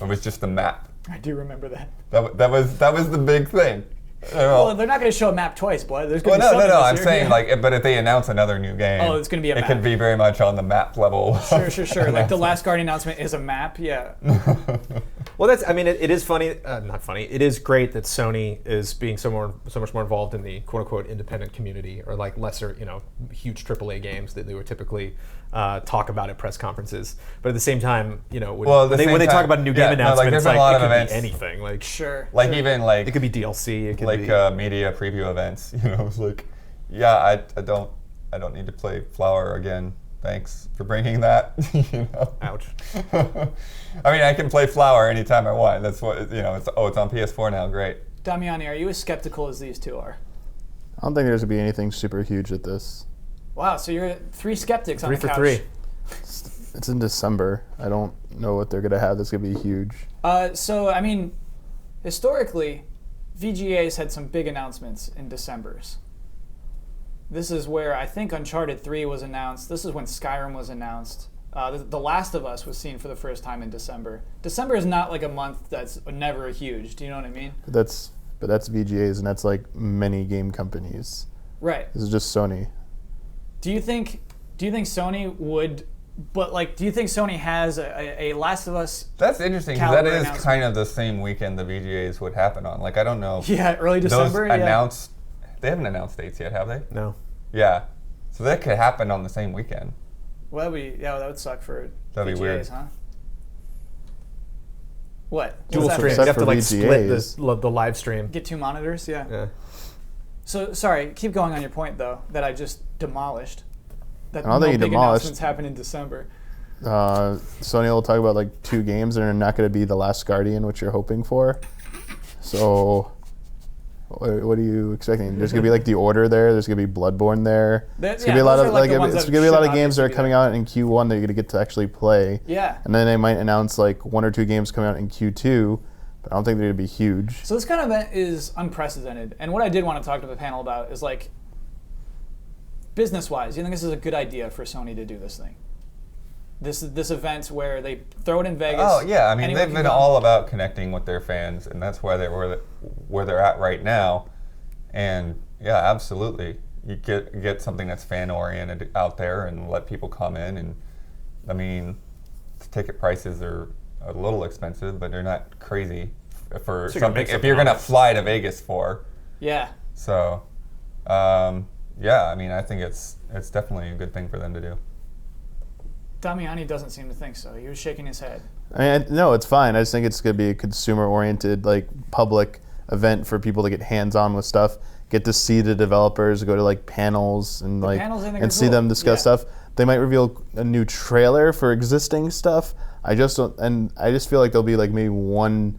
[SPEAKER 3] It was just the map.
[SPEAKER 1] I do remember that.
[SPEAKER 3] That was the big thing. I don't know.
[SPEAKER 1] Well, they're not going to show a map twice, Blood. There's
[SPEAKER 3] Well,
[SPEAKER 1] going to be
[SPEAKER 3] no.
[SPEAKER 1] something
[SPEAKER 3] I'm
[SPEAKER 1] this year.
[SPEAKER 3] saying
[SPEAKER 1] Yeah.
[SPEAKER 3] like, but if they announce another new game,
[SPEAKER 1] Oh, it's gonna be a
[SPEAKER 3] it
[SPEAKER 1] map.
[SPEAKER 3] could be very much on the map level.
[SPEAKER 1] Sure. Like the Last Guardian announcement is a map. Yeah.
[SPEAKER 2] well, that's. I mean, it is funny. Not funny. It is great that Sony is being so much more involved in the quote unquote independent community, or like lesser, huge AAA games that they would typically talk about at press conferences. But at the same time, when they talk about a new game announcement,
[SPEAKER 3] there's
[SPEAKER 2] it's
[SPEAKER 3] been a lot
[SPEAKER 2] it
[SPEAKER 3] of
[SPEAKER 2] could
[SPEAKER 3] events.
[SPEAKER 2] be anything. Like
[SPEAKER 1] Sure.
[SPEAKER 3] Like even like
[SPEAKER 2] it could be DLC. It could
[SPEAKER 3] like
[SPEAKER 2] be
[SPEAKER 3] media preview events. It's like, yeah, I don't need to play Flower again. Thanks for bringing that.
[SPEAKER 2] ouch.
[SPEAKER 3] I mean, I can play Flower anytime I want. That's what it's on PS4 now. Great.
[SPEAKER 1] Damiani, are you as skeptical as these two are?
[SPEAKER 4] I don't think there's gonna be anything super huge at this.
[SPEAKER 1] Wow, so you're 3 skeptics on
[SPEAKER 2] 3
[SPEAKER 1] the
[SPEAKER 2] for
[SPEAKER 1] couch.
[SPEAKER 2] 3.
[SPEAKER 4] It's in December. I don't know what they're gonna have that's gonna be huge.
[SPEAKER 1] So, I mean, historically, VGA's had some big announcements in Decembers. This is where I think Uncharted 3 was announced. This is when Skyrim was announced. The Last of Us was seen for the first time in December. December is not like a month that's never huge. Do you know what I mean?
[SPEAKER 4] But that's VGA's, and that's like many game companies.
[SPEAKER 1] Right.
[SPEAKER 4] This is just Sony.
[SPEAKER 1] Do you think Sony would? But like, do you think Sony has a Last of Us?
[SPEAKER 3] That's interesting because that
[SPEAKER 1] Caliber
[SPEAKER 3] is
[SPEAKER 1] announcement.
[SPEAKER 3] kind of the same weekend the VGAs would happen on. Like, I don't know.
[SPEAKER 1] Yeah, early December.
[SPEAKER 3] Those
[SPEAKER 1] Yeah.
[SPEAKER 3] announced. They haven't announced dates yet, have they?
[SPEAKER 2] No.
[SPEAKER 3] Yeah. So that could happen on the same weekend.
[SPEAKER 1] Well, that would suck for
[SPEAKER 3] That'd be
[SPEAKER 1] VGAs,
[SPEAKER 3] weird.
[SPEAKER 1] huh? What?
[SPEAKER 2] Dual
[SPEAKER 1] What's that
[SPEAKER 2] stream.
[SPEAKER 1] mean?
[SPEAKER 2] You have
[SPEAKER 4] for
[SPEAKER 2] to like
[SPEAKER 4] VGAs.
[SPEAKER 2] split the live stream.
[SPEAKER 1] Get 2 monitors, yeah.
[SPEAKER 2] Yeah.
[SPEAKER 1] So sorry, keep going on your point though that I just demolished. That
[SPEAKER 4] I don't think you
[SPEAKER 1] big
[SPEAKER 4] demolished.
[SPEAKER 1] announcements happen in December.
[SPEAKER 4] Sony will talk about like 2 games, and they're not going to be The Last Guardian, which you're hoping for. So, What are you expecting? There's gonna be like The Order there. There's gonna be Bloodborne there.
[SPEAKER 1] That-
[SPEAKER 4] It's gonna
[SPEAKER 1] yeah,
[SPEAKER 4] be a lot
[SPEAKER 1] those
[SPEAKER 4] of
[SPEAKER 1] are, like, the ones
[SPEAKER 4] it's
[SPEAKER 1] that
[SPEAKER 4] gonna be a lot
[SPEAKER 1] should
[SPEAKER 4] of games that are
[SPEAKER 1] obviously be
[SPEAKER 4] coming
[SPEAKER 1] there.
[SPEAKER 4] out in Q1 that you're gonna get to actually play.
[SPEAKER 1] Yeah.
[SPEAKER 4] And then they might announce like 1 or 2 games coming out in Q2, but I don't think they're gonna be huge.
[SPEAKER 1] So this kind of event is unprecedented. And what I did want to talk to the panel about is like, business-wise, you think this is a good idea for Sony to do this thing? This event where they throw it in Vegas.
[SPEAKER 3] Oh yeah, I mean
[SPEAKER 1] anyone
[SPEAKER 3] they've
[SPEAKER 1] can
[SPEAKER 3] been
[SPEAKER 1] come.
[SPEAKER 3] all about connecting with their fans, and that's why where they're at right now. And yeah, absolutely, you get something that's fan oriented out there and let people come in. And I mean, the ticket prices are a little expensive, but they're not crazy for
[SPEAKER 2] So you're gonna
[SPEAKER 3] something.
[SPEAKER 2] make
[SPEAKER 3] If
[SPEAKER 2] something
[SPEAKER 3] you're
[SPEAKER 2] out
[SPEAKER 3] gonna
[SPEAKER 2] of it.
[SPEAKER 3] fly to Vegas for,
[SPEAKER 1] Yeah.
[SPEAKER 3] so yeah, I mean I think it's definitely a good thing for them to do.
[SPEAKER 1] Damiani doesn't seem to think so. He was shaking his head.
[SPEAKER 4] No, it's fine. I just think it's going to be a consumer-oriented, like, public event for people to get hands-on with stuff, get to see the developers, go to like panels and
[SPEAKER 1] The panels, I think,
[SPEAKER 4] and
[SPEAKER 1] are
[SPEAKER 4] see
[SPEAKER 1] cool.
[SPEAKER 4] them discuss
[SPEAKER 1] Yeah.
[SPEAKER 4] stuff. They might reveal a new trailer for existing stuff. I just feel like there'll be like maybe one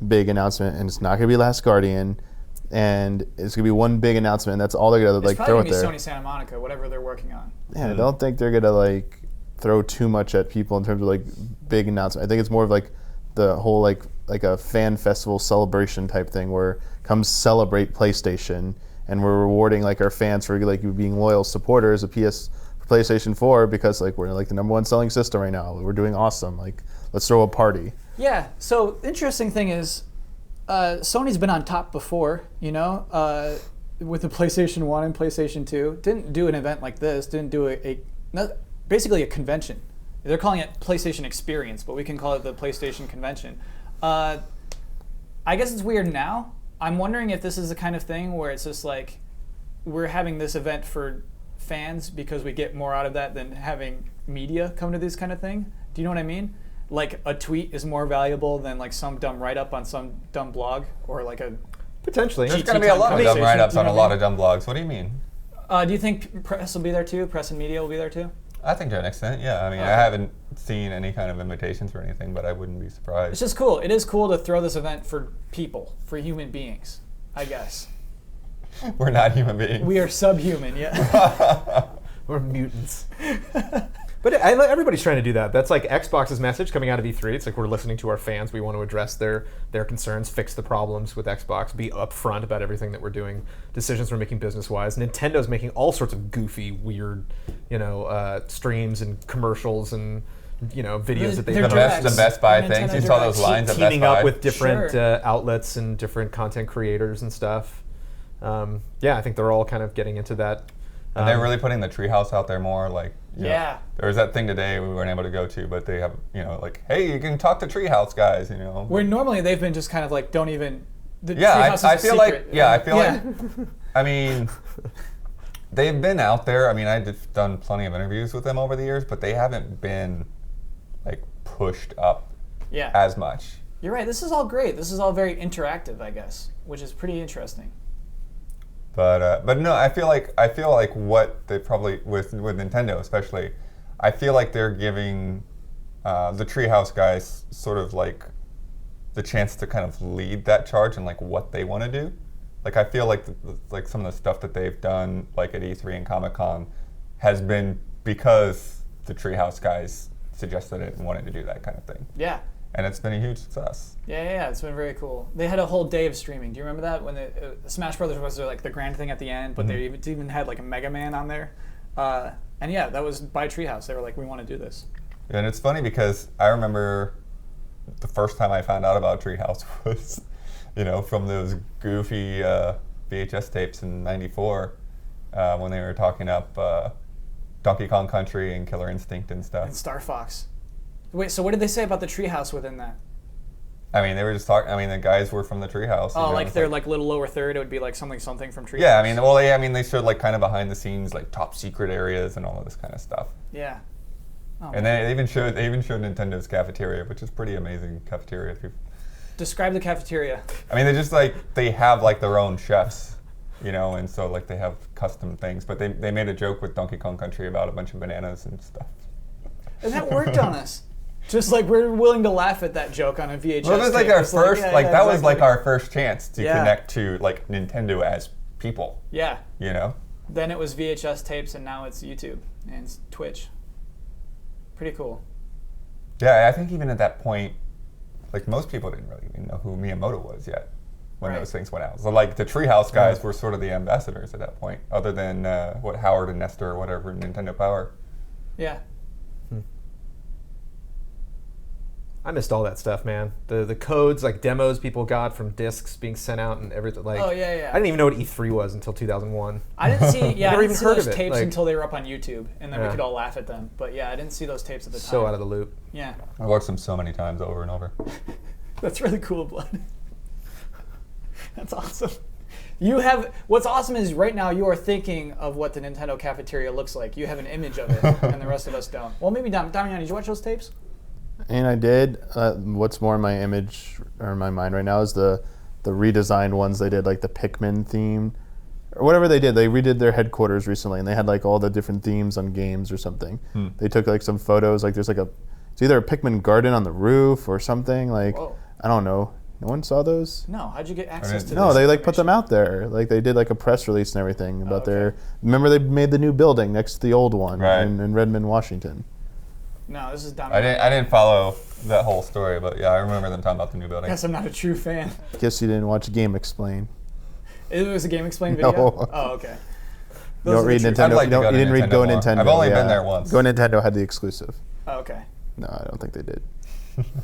[SPEAKER 4] big announcement, and it's not going to be Last Guardian, and it's going to be one big announcement, and that's all they're going to
[SPEAKER 1] It's
[SPEAKER 4] like throw
[SPEAKER 1] probably
[SPEAKER 4] it
[SPEAKER 1] going to be
[SPEAKER 4] there.
[SPEAKER 1] Sony Santa Monica, whatever they're working on.
[SPEAKER 4] Yeah, I don't think they're gonna like throw too much at people in terms of like big announcement. I think it's more of like the whole like a fan festival celebration type thing where come celebrate PlayStation, and we're rewarding like our fans for like being loyal supporters of PlayStation 4 because like we're like the #1 selling system right now. We're doing awesome. Like let's throw a party.
[SPEAKER 1] Yeah. So the interesting thing is, Sony's been on top before, you know, with the PlayStation 1 and PlayStation 2. Didn't do an event like this. Didn't do basically a convention. They're calling it PlayStation Experience, but we can call it the PlayStation Convention. I guess it's weird now. I'm wondering if this is the kind of thing where it's just like we're having this event for fans because we get more out of that than having media come to this kind of thing. Do you know what I mean? Like a tweet is more valuable than like some dumb write-up on some dumb blog or like a.
[SPEAKER 2] Potentially.
[SPEAKER 3] There's
[SPEAKER 1] GT
[SPEAKER 3] going to be a lot of
[SPEAKER 1] conversation,
[SPEAKER 3] dumb write-ups
[SPEAKER 1] you
[SPEAKER 3] on
[SPEAKER 1] know
[SPEAKER 3] a
[SPEAKER 1] what I
[SPEAKER 3] lot
[SPEAKER 1] mean?
[SPEAKER 3] of dumb blogs. What do you mean?
[SPEAKER 1] Do you think press will be there too? Press and media will be there too?
[SPEAKER 3] I think to an extent, yeah. I mean,
[SPEAKER 1] Okay.
[SPEAKER 3] I haven't seen any kind of invitations or anything, but I wouldn't be
[SPEAKER 1] It's
[SPEAKER 3] surprised.
[SPEAKER 1] just cool. It is cool to throw this event for people, for human beings, I guess.
[SPEAKER 3] We're not human beings.
[SPEAKER 1] We are subhuman, yeah.
[SPEAKER 2] We're mutants. But everybody's trying to do that. That's like Xbox's message coming out of E3. It's like we're listening to our fans. We want to address their concerns, fix the problems with Xbox, be upfront about everything that we're doing, decisions we're making business-wise. Nintendo's making all sorts of goofy, weird, streams and commercials and videos that they've
[SPEAKER 1] They're
[SPEAKER 2] done.
[SPEAKER 3] The Best Buy
[SPEAKER 1] Nintendo
[SPEAKER 3] things. You saw those
[SPEAKER 1] Directs.
[SPEAKER 3] lines at Best
[SPEAKER 2] Teaming
[SPEAKER 3] Buy.
[SPEAKER 2] up with different
[SPEAKER 1] Sure.
[SPEAKER 2] outlets and different content creators and stuff. I think they're all kind of getting into that.
[SPEAKER 3] And they're really putting the treehouse out there more. Like, you know,
[SPEAKER 1] Yeah.
[SPEAKER 3] there was that thing today we weren't able to go to, but they have, like, hey, you can talk to treehouse guys,
[SPEAKER 1] Where normally they've been just kind of like, don't even. The
[SPEAKER 3] Yeah,
[SPEAKER 1] treehouse is
[SPEAKER 3] I
[SPEAKER 1] a
[SPEAKER 3] feel like,
[SPEAKER 1] secret.
[SPEAKER 3] yeah, I feel
[SPEAKER 1] Yeah.
[SPEAKER 3] like, I mean, they've been out there. I mean, I've done plenty of interviews with them over the years, but they haven't been, like, pushed up
[SPEAKER 1] Yeah.
[SPEAKER 3] as much.
[SPEAKER 1] You're right. This is all great. This is all very interactive, I guess, which is pretty interesting.
[SPEAKER 3] But no, I feel like what they probably with Nintendo especially, I feel like they're giving the Treehouse guys sort of like the chance to kind of lead that charge and like what they want to do. Like I feel like like some of the stuff that they've done like at E3 and Comic-Con has been because the Treehouse guys suggested it and wanted to do that kind of thing,
[SPEAKER 1] Yeah.
[SPEAKER 3] and it's been a huge success.
[SPEAKER 1] Yeah, it's been very cool. They had a whole day of streaming. Do you remember that when Smash Brothers was like the grand thing at the end, but they even had like a Mega Man on there, and yeah, that was by Treehouse. They were like, we want to do this.
[SPEAKER 3] And it's funny because I remember the first time I found out about Treehouse was, from those goofy VHS tapes in '94 when they were talking up Donkey Kong Country and Killer Instinct and stuff.
[SPEAKER 1] And Star Fox. Wait, so what did they say about the Treehouse within that?
[SPEAKER 3] I mean, they were just talking. I mean, the guys were from the Treehouse.
[SPEAKER 1] Oh, like
[SPEAKER 3] it's
[SPEAKER 1] their like little lower third, it would be like something from Treehouse.
[SPEAKER 3] Yeah, I mean, they showed like kind of behind the scenes, like top secret areas and all of this kind of stuff.
[SPEAKER 1] Yeah. Oh,
[SPEAKER 3] And
[SPEAKER 1] man.
[SPEAKER 3] they even showed Nintendo's cafeteria, which is pretty amazing cafeteria. If you,
[SPEAKER 1] Describe the cafeteria.
[SPEAKER 3] I mean, they just they have like their own chefs, and so like they have custom things. But they made a joke with Donkey Kong Country about a bunch of bananas and stuff.
[SPEAKER 1] And that worked on us. Just like we're willing to laugh at that joke on a VHS.
[SPEAKER 3] Well, it was like
[SPEAKER 1] tape.
[SPEAKER 3] our
[SPEAKER 1] It's
[SPEAKER 3] first, like, that was like
[SPEAKER 1] exactly.
[SPEAKER 3] our first chance to
[SPEAKER 1] Yeah.
[SPEAKER 3] connect to like Nintendo as people.
[SPEAKER 1] Yeah.
[SPEAKER 3] You know?
[SPEAKER 1] Then it was VHS tapes, and now it's YouTube and Twitch. Pretty cool.
[SPEAKER 3] Yeah, I think even at that point, like most people didn't really even know who Miyamoto was yet when
[SPEAKER 1] Right.
[SPEAKER 3] those things went out. So like the Treehouse guys were sort of the ambassadors at that point, other than what Howard and Nestor or whatever, Nintendo Power.
[SPEAKER 1] Yeah.
[SPEAKER 2] I missed all that stuff, man. The codes, like demos people got from discs being sent out and everything. Like,
[SPEAKER 1] Oh, yeah, yeah.
[SPEAKER 2] I didn't even know what E3 was until 2001.
[SPEAKER 1] I didn't see. Yeah, I
[SPEAKER 2] Never
[SPEAKER 1] didn't
[SPEAKER 2] even
[SPEAKER 1] see
[SPEAKER 2] heard
[SPEAKER 1] those
[SPEAKER 2] of it,
[SPEAKER 1] tapes
[SPEAKER 2] like-
[SPEAKER 1] until they were up on YouTube, and then we
[SPEAKER 2] Yeah.
[SPEAKER 1] could all laugh at them. But yeah, I didn't see those tapes at the time.
[SPEAKER 2] So out of the loop.
[SPEAKER 1] Yeah,
[SPEAKER 3] I watched them so many times over and over.
[SPEAKER 1] that's really cool, Blood. That's awesome. You have. What's awesome is right now you are thinking of what the Nintendo cafeteria looks like. You have an image of it, and the rest of us don't. Well, maybe Damian, did you watch those tapes?
[SPEAKER 4] And I did. What's more in my image or in my mind right now is the redesigned ones they did, like the Pikmin theme or whatever they did. They redid their headquarters recently, and they had like all the different themes on games or something. They took like some photos. Like there's like it's either a Pikmin garden on the roof or something. Like
[SPEAKER 1] Whoa.
[SPEAKER 4] I don't know. No one saw those.
[SPEAKER 1] No. How'd you get access to?
[SPEAKER 4] No,
[SPEAKER 1] this
[SPEAKER 4] they like put
[SPEAKER 1] information?
[SPEAKER 4] them out there. Like they did like a press release and everything about
[SPEAKER 1] okay.
[SPEAKER 4] their. Remember they made the new building next to the old one
[SPEAKER 3] Right.
[SPEAKER 4] in Redmond, Washington.
[SPEAKER 1] No, this is Damian.
[SPEAKER 3] I didn't follow that whole story, but yeah, I remember them talking about the new building.
[SPEAKER 1] Guess I'm not a true fan.
[SPEAKER 4] Guess you didn't watch Game Explain.
[SPEAKER 1] It was a Game Explain video.
[SPEAKER 4] No.
[SPEAKER 1] Oh, okay.
[SPEAKER 4] You don't read
[SPEAKER 3] I'd
[SPEAKER 4] Nintendo.
[SPEAKER 3] like
[SPEAKER 4] You,
[SPEAKER 3] to
[SPEAKER 4] don't,
[SPEAKER 3] go to
[SPEAKER 4] you didn't read
[SPEAKER 3] Nintendo
[SPEAKER 4] Go
[SPEAKER 3] more.
[SPEAKER 4] Nintendo.
[SPEAKER 3] I've only been
[SPEAKER 4] yeah.
[SPEAKER 3] there once.
[SPEAKER 4] Go Nintendo had the exclusive.
[SPEAKER 1] Oh, okay.
[SPEAKER 4] No, I don't think they did.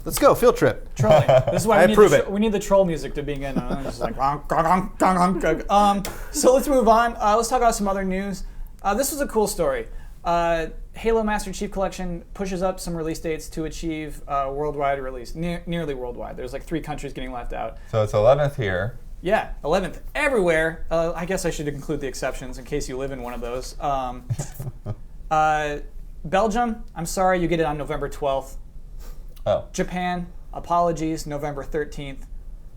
[SPEAKER 2] Let's go, field trip.
[SPEAKER 1] Trolling. This is why
[SPEAKER 2] I
[SPEAKER 1] we need,
[SPEAKER 2] approve
[SPEAKER 1] the
[SPEAKER 2] it.
[SPEAKER 1] we need the troll music to begin. Just like gong, gong, gong, gong, gong. So let's move on. Let's talk about some other news. This was a cool story. Halo Master Chief Collection pushes up some release dates to achieve worldwide release, nearly worldwide. There's like 3 countries getting left out.
[SPEAKER 3] So it's 11th here.
[SPEAKER 1] Yeah, 11th everywhere. I guess I should include the exceptions in case you live in one of those. Belgium, I'm sorry, you get it on November 12th.
[SPEAKER 3] Oh.
[SPEAKER 1] Japan, apologies, November 13th.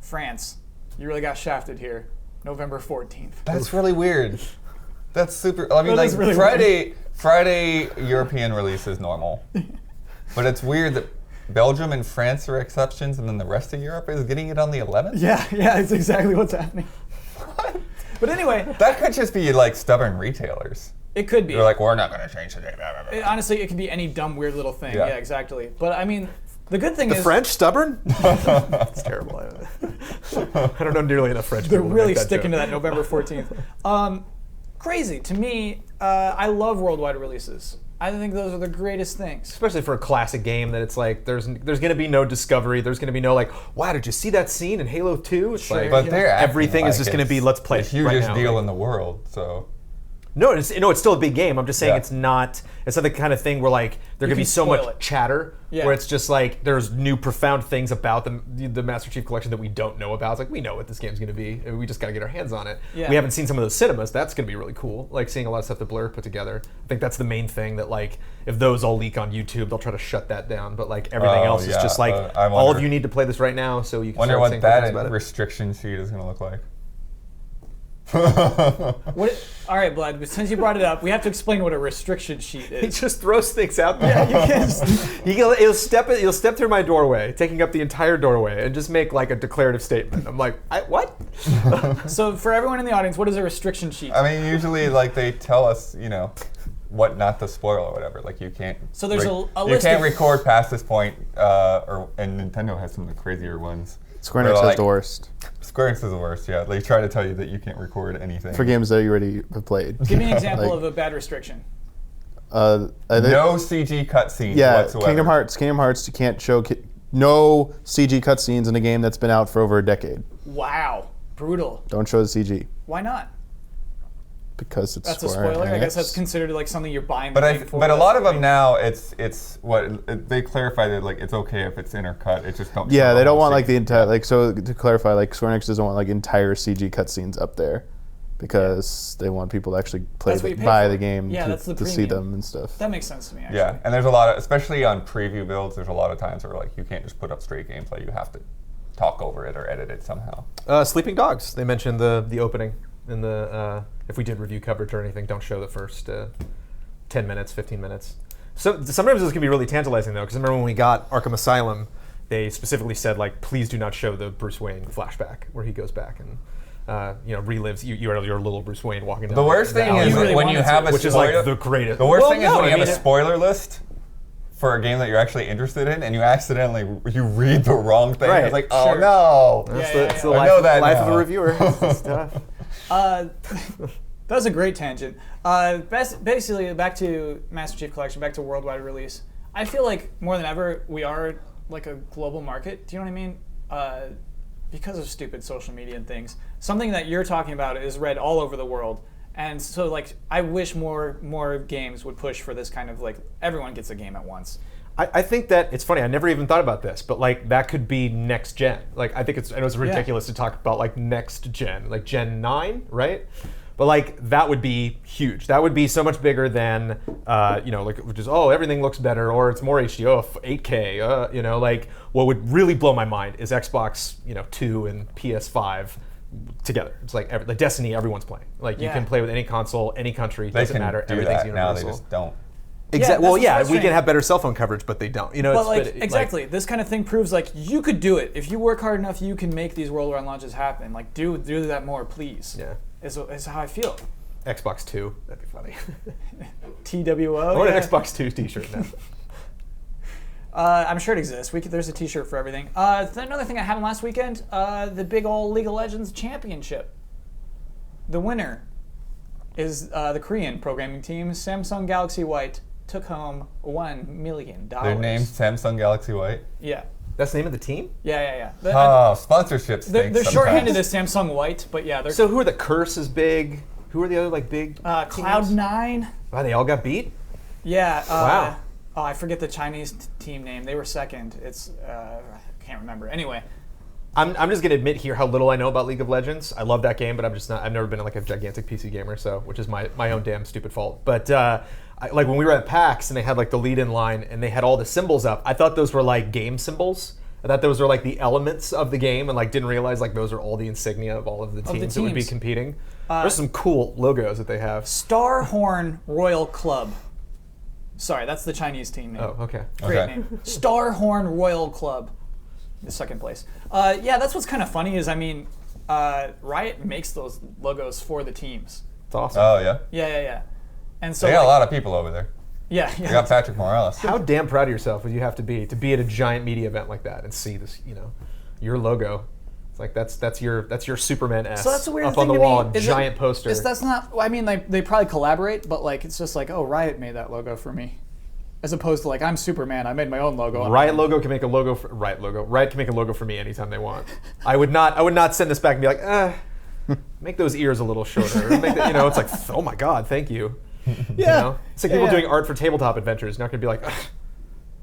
[SPEAKER 1] France, you really got shafted here, November 14th.
[SPEAKER 3] That's really weird. That's super. I mean,
[SPEAKER 1] That
[SPEAKER 3] like
[SPEAKER 1] is really
[SPEAKER 3] Friday European release is normal, but it's weird that Belgium and France are exceptions, and then the rest of Europe is getting it on the 11th.
[SPEAKER 1] Yeah, it's exactly what's happening. But anyway,
[SPEAKER 3] That could just be like stubborn retailers.
[SPEAKER 1] it could be.
[SPEAKER 3] They're like, we're not going to change the date. Blah, blah, blah.
[SPEAKER 1] Honestly, it could be any dumb, weird little thing.
[SPEAKER 3] Yeah.
[SPEAKER 1] Yeah, exactly. But I mean, the good thing
[SPEAKER 2] The
[SPEAKER 1] is
[SPEAKER 2] French stubborn? That's terrible. I don't know nearly enough French
[SPEAKER 1] they're
[SPEAKER 2] people to
[SPEAKER 1] really
[SPEAKER 2] make that
[SPEAKER 1] sticking to
[SPEAKER 2] joke.
[SPEAKER 1] that November 14th. Crazy to me. I love worldwide releases. I think those are the greatest things.
[SPEAKER 2] Especially for a classic game that it's like there's going to be no discovery. There's going to be no like, wow, did you see that scene in Halo 2? It's
[SPEAKER 1] Sure.
[SPEAKER 2] like
[SPEAKER 3] But they're acting
[SPEAKER 2] everything is
[SPEAKER 3] like
[SPEAKER 2] just going to be
[SPEAKER 3] it's
[SPEAKER 2] let's play
[SPEAKER 3] the
[SPEAKER 2] it
[SPEAKER 3] hugest
[SPEAKER 2] right now.
[SPEAKER 3] deal
[SPEAKER 2] Like,
[SPEAKER 3] in the world. So
[SPEAKER 2] No, it's still a big game. I'm just saying
[SPEAKER 3] Yeah.
[SPEAKER 2] it's not the kind of thing where like there
[SPEAKER 1] You
[SPEAKER 2] could be
[SPEAKER 1] can
[SPEAKER 2] so
[SPEAKER 1] spoil
[SPEAKER 2] much
[SPEAKER 1] it.
[SPEAKER 2] chatter
[SPEAKER 1] Yeah.
[SPEAKER 2] where it's just like there's new profound things about the Master Chief Collection that we don't know about. It's like we know what this game's going to be, and we just got to get our hands on it.
[SPEAKER 1] Yeah.
[SPEAKER 2] We haven't seen some of those cinemas. That's going to be really cool. Like seeing a lot of stuff that Blur put together. I think that's the main thing that like if those all leak on YouTube, they'll try to shut that down. But like everything
[SPEAKER 3] Oh,
[SPEAKER 2] else is
[SPEAKER 3] yeah.
[SPEAKER 2] just like
[SPEAKER 3] I
[SPEAKER 2] all of
[SPEAKER 3] wonder-
[SPEAKER 2] you need to play this right now, so you can
[SPEAKER 3] wonder
[SPEAKER 2] start
[SPEAKER 3] what
[SPEAKER 2] saying cool things
[SPEAKER 3] that
[SPEAKER 2] about it.
[SPEAKER 3] restriction sheet is going to look like.
[SPEAKER 1] What? All right, Blood. But since you brought it up, we have to explain what a restriction sheet
[SPEAKER 2] He
[SPEAKER 1] is.
[SPEAKER 2] just throws things out there. He'll step through my doorway, taking up the entire doorway, and just make like a declarative statement. I'm like, what?
[SPEAKER 1] So for everyone in the audience, what is a restriction sheet?
[SPEAKER 3] I mean, usually like they tell us, what not to spoil or whatever. Like you can't.
[SPEAKER 1] So there's a
[SPEAKER 3] you
[SPEAKER 1] list
[SPEAKER 3] can't
[SPEAKER 1] of-
[SPEAKER 3] record past this point, and Nintendo has some of the crazier ones.
[SPEAKER 4] Square
[SPEAKER 3] They're
[SPEAKER 4] Enix has
[SPEAKER 3] like-
[SPEAKER 4] the worst
[SPEAKER 3] Square Enix is the worst. Yeah, they try to tell you that you can't record anything.
[SPEAKER 4] for games that you already have played.
[SPEAKER 1] Give me an example
[SPEAKER 4] Like,
[SPEAKER 1] of a bad restriction.
[SPEAKER 3] No CG cutscenes
[SPEAKER 4] Yeah,
[SPEAKER 3] whatsoever.
[SPEAKER 4] Kingdom Hearts, you can't show no CG cutscenes in a game that's been out for over a decade.
[SPEAKER 1] Wow, brutal.
[SPEAKER 4] Don't show the CG
[SPEAKER 1] Why not?
[SPEAKER 4] because it's
[SPEAKER 1] That's a
[SPEAKER 4] Square
[SPEAKER 1] spoiler. I guess
[SPEAKER 4] Enix.
[SPEAKER 1] that's considered like something you're buying. the game for.
[SPEAKER 3] But a
[SPEAKER 1] That's
[SPEAKER 3] lot of them
[SPEAKER 1] great.
[SPEAKER 3] now, it's what they clarify that like it's okay if it's intercut. It just don't. show
[SPEAKER 4] Yeah,
[SPEAKER 3] the
[SPEAKER 4] they don't
[SPEAKER 3] whole
[SPEAKER 4] want like
[SPEAKER 3] scene.
[SPEAKER 4] the entire like so to clarify like Square Enix doesn't want like entire CG cutscenes up there because they want people to actually play
[SPEAKER 1] That's what you pay
[SPEAKER 4] buy
[SPEAKER 1] for.
[SPEAKER 4] the game
[SPEAKER 1] Yeah, that's the
[SPEAKER 4] to see
[SPEAKER 1] premium.
[SPEAKER 4] them and stuff.
[SPEAKER 1] That makes sense to me. Actually.
[SPEAKER 3] Yeah, and there's a lot of, especially on preview builds, there's a lot of times where like you can't just put up straight gameplay. You have to talk over it or edit it somehow.
[SPEAKER 2] Sleeping Dogs. They mentioned the opening in the if we did review coverage or anything, don't show the first 10 minutes, 15 minutes. So sometimes this can be really tantalizing though, because I remember when we got Arkham Asylum, they specifically said like, please do not show the Bruce Wayne flashback where he goes back and relives your little Bruce Wayne walking down.
[SPEAKER 3] The worst thing
[SPEAKER 2] alley.
[SPEAKER 3] is
[SPEAKER 1] You really
[SPEAKER 3] when you
[SPEAKER 1] wanted
[SPEAKER 3] have
[SPEAKER 1] to.
[SPEAKER 3] a
[SPEAKER 2] which is
[SPEAKER 3] spoiler.
[SPEAKER 2] like the greatest.
[SPEAKER 3] The worst
[SPEAKER 2] Well,
[SPEAKER 3] thing is
[SPEAKER 2] no,
[SPEAKER 3] when you
[SPEAKER 2] I
[SPEAKER 3] have a
[SPEAKER 2] mean,
[SPEAKER 3] spoiler list for a game that you're actually interested in, and you accidentally you read the wrong thing.
[SPEAKER 2] Right.
[SPEAKER 3] It's like, oh
[SPEAKER 1] Sure.
[SPEAKER 3] no.
[SPEAKER 2] That's the
[SPEAKER 3] I know that
[SPEAKER 2] life of
[SPEAKER 3] now.
[SPEAKER 2] a reviewer. It's tough.
[SPEAKER 1] That was a great tangent. Basically, back to Master Chief Collection, back to worldwide release. I feel like more than ever we are like a global market. Do you know what I mean? Because of stupid social media and things. Something that you're talking about is read all over the world. And so, like, I wish more games would push for this kind of, like, everyone gets a game at once.
[SPEAKER 2] I think that it's funny. I never even thought about this, but like that could be next gen. Like I think I know it's ridiculous to talk about like next gen, like Gen 9, right? But like that would be huge. That would be so much bigger than like just everything looks better or it's more HD, 8K. Like what would really blow my mind is Xbox 2 and PS5 together. It's like the Destiny everyone's playing. Like you can play with any console, any country,
[SPEAKER 3] They
[SPEAKER 2] doesn't
[SPEAKER 3] can
[SPEAKER 2] matter.
[SPEAKER 3] do
[SPEAKER 2] Everything's
[SPEAKER 3] that now. They
[SPEAKER 2] universal.
[SPEAKER 3] just don't.
[SPEAKER 2] Exactly.
[SPEAKER 1] Yeah,
[SPEAKER 2] Well,
[SPEAKER 1] that's what's
[SPEAKER 2] we can
[SPEAKER 1] frustrating.
[SPEAKER 2] have better cell phone coverage, but they don't.
[SPEAKER 1] But exactly, this kind of thing proves like you could do it if you work hard enough. You can make these worldwide launches happen. Like do that more, please.
[SPEAKER 2] Yeah.
[SPEAKER 1] Is how I feel.
[SPEAKER 2] Xbox 2, that'd be funny.
[SPEAKER 1] TWO.
[SPEAKER 2] I want
[SPEAKER 1] yeah.
[SPEAKER 2] an Xbox 2 t-shirt now.
[SPEAKER 1] I'm sure it exists. There's a T-shirt for everything. Another thing that happened last weekend: the big old League of Legends championship. The winner is the Korean programming team, Samsung Galaxy White, took home $1 million.
[SPEAKER 3] Their name's Samsung Galaxy White.
[SPEAKER 1] Yeah.
[SPEAKER 2] That's the name of the team?
[SPEAKER 1] Yeah.
[SPEAKER 3] Oh, sponsorships.
[SPEAKER 1] They're shorthanded as Samsung White, but yeah, they're
[SPEAKER 2] So who are the Curse is big? Who are the other like big teams?
[SPEAKER 1] Cloud9.
[SPEAKER 2] Wow, they all got beat?
[SPEAKER 1] Yeah.
[SPEAKER 2] Wow.
[SPEAKER 1] Oh, I forget the Chinese team name. They were second. It's I can't remember. Anyway.
[SPEAKER 2] I'm just gonna admit here how little I know about League of Legends. I love that game, but I've never been like a gigantic PC gamer, so which is my own damn stupid fault. But like when we were at PAX and they had like the lead-in line and they had all the symbols up, I thought those were like game symbols. I thought those were like the elements of the game, and like didn't realize like those are all the insignia of all of the teams that would be
[SPEAKER 1] teams.
[SPEAKER 2] competing. There's some cool logos that they have.
[SPEAKER 1] Starhorn Royal Club. Sorry, that's the Chinese team name.
[SPEAKER 2] Oh, okay.
[SPEAKER 1] Great
[SPEAKER 3] Okay.
[SPEAKER 1] name. Starhorn Royal Club. The second place. Yeah, that's what's kind of funny is, I mean, Riot makes those logos for the teams.
[SPEAKER 2] It's awesome.
[SPEAKER 3] Oh yeah.
[SPEAKER 1] Yeah. And so
[SPEAKER 3] They got
[SPEAKER 1] like,
[SPEAKER 3] a lot of people over there.
[SPEAKER 1] Yeah.
[SPEAKER 3] They got Patrick Morales.
[SPEAKER 2] How damn proud of yourself would you have to be at a giant media event like that and see this, your logo? It's like that's your Superman S
[SPEAKER 1] So that's a weird
[SPEAKER 2] up
[SPEAKER 1] thing
[SPEAKER 2] on the
[SPEAKER 1] to
[SPEAKER 2] wall,
[SPEAKER 1] me.
[SPEAKER 2] a giant poster.
[SPEAKER 1] That's not. I mean, they probably collaborate, but like it's just like, oh, Riot made that logo for me, as opposed to like I'm Superman. I made my own logo.
[SPEAKER 2] Riot logo can make a logo for Riot logo. Riot can make a logo for me anytime they want. I would not send this back and be like, make those ears a little shorter. Or make it's like, oh my god, thank you.
[SPEAKER 1] Yeah.
[SPEAKER 2] It's like people doing art for tabletop adventures. Not gonna be like,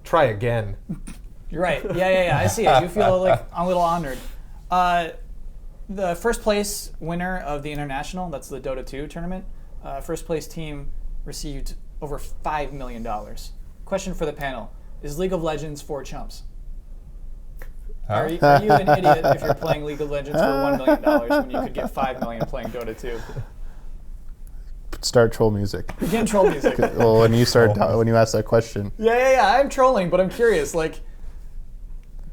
[SPEAKER 2] try again.
[SPEAKER 1] You're right. Yeah. I see it. You feel like I'm a little honored. The first place winner of the international, that's the Dota 2 tournament, first place team received over $5 million. Question for the panel: is League of Legends for chumps?
[SPEAKER 3] Huh?
[SPEAKER 1] Are you an idiot if you're playing League of Legends for $1 million when you could get $5 million playing Dota 2?
[SPEAKER 4] Start troll music.
[SPEAKER 1] Begin troll music.
[SPEAKER 4] Well, when you ask that question,
[SPEAKER 1] Yeah. I'm trolling, but I'm curious. Like,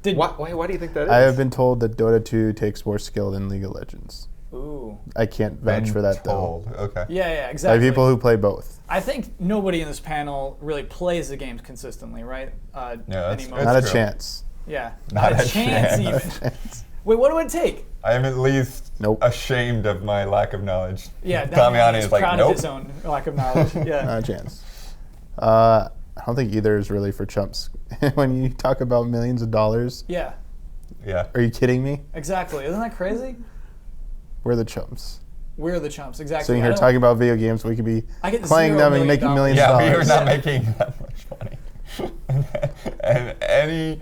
[SPEAKER 2] Why do you think that is?
[SPEAKER 4] I have been told that Dota 2 takes more skill than League of Legends.
[SPEAKER 1] Ooh.
[SPEAKER 4] I can't vouch for that though.
[SPEAKER 3] Told. Okay.
[SPEAKER 1] Yeah,
[SPEAKER 4] I have
[SPEAKER 1] exactly.
[SPEAKER 4] people who play both.
[SPEAKER 1] I think nobody in this panel really plays the games consistently, right?
[SPEAKER 3] that's
[SPEAKER 1] anymore.
[SPEAKER 4] Not a
[SPEAKER 3] true.
[SPEAKER 4] chance.
[SPEAKER 1] Yeah,
[SPEAKER 3] Not
[SPEAKER 1] not a
[SPEAKER 3] a
[SPEAKER 1] chance
[SPEAKER 3] chance.
[SPEAKER 1] even. Wait, what do it take?
[SPEAKER 3] I am at least
[SPEAKER 4] Nope.
[SPEAKER 3] ashamed of my lack of knowledge.
[SPEAKER 1] Yeah,
[SPEAKER 3] Damiani
[SPEAKER 1] is
[SPEAKER 3] is like,
[SPEAKER 1] proud of
[SPEAKER 3] nope.
[SPEAKER 1] his own lack of knowledge. Yeah.
[SPEAKER 4] Not a chance. I don't think either is really for chumps. When you talk about millions of dollars,
[SPEAKER 1] Yeah,
[SPEAKER 3] Yeah.
[SPEAKER 4] are you kidding me?
[SPEAKER 1] exactly. Isn't that crazy?
[SPEAKER 4] We're the chumps.
[SPEAKER 1] We're the chumps, exactly.
[SPEAKER 4] Sitting
[SPEAKER 1] I
[SPEAKER 4] here
[SPEAKER 1] don't-
[SPEAKER 4] talking about video games, we could be
[SPEAKER 1] I get
[SPEAKER 4] playing
[SPEAKER 1] $0
[SPEAKER 4] them and making
[SPEAKER 1] million.
[SPEAKER 4] millions
[SPEAKER 3] Yeah,
[SPEAKER 4] of
[SPEAKER 3] we
[SPEAKER 4] dollars.
[SPEAKER 3] are not making that much money. And any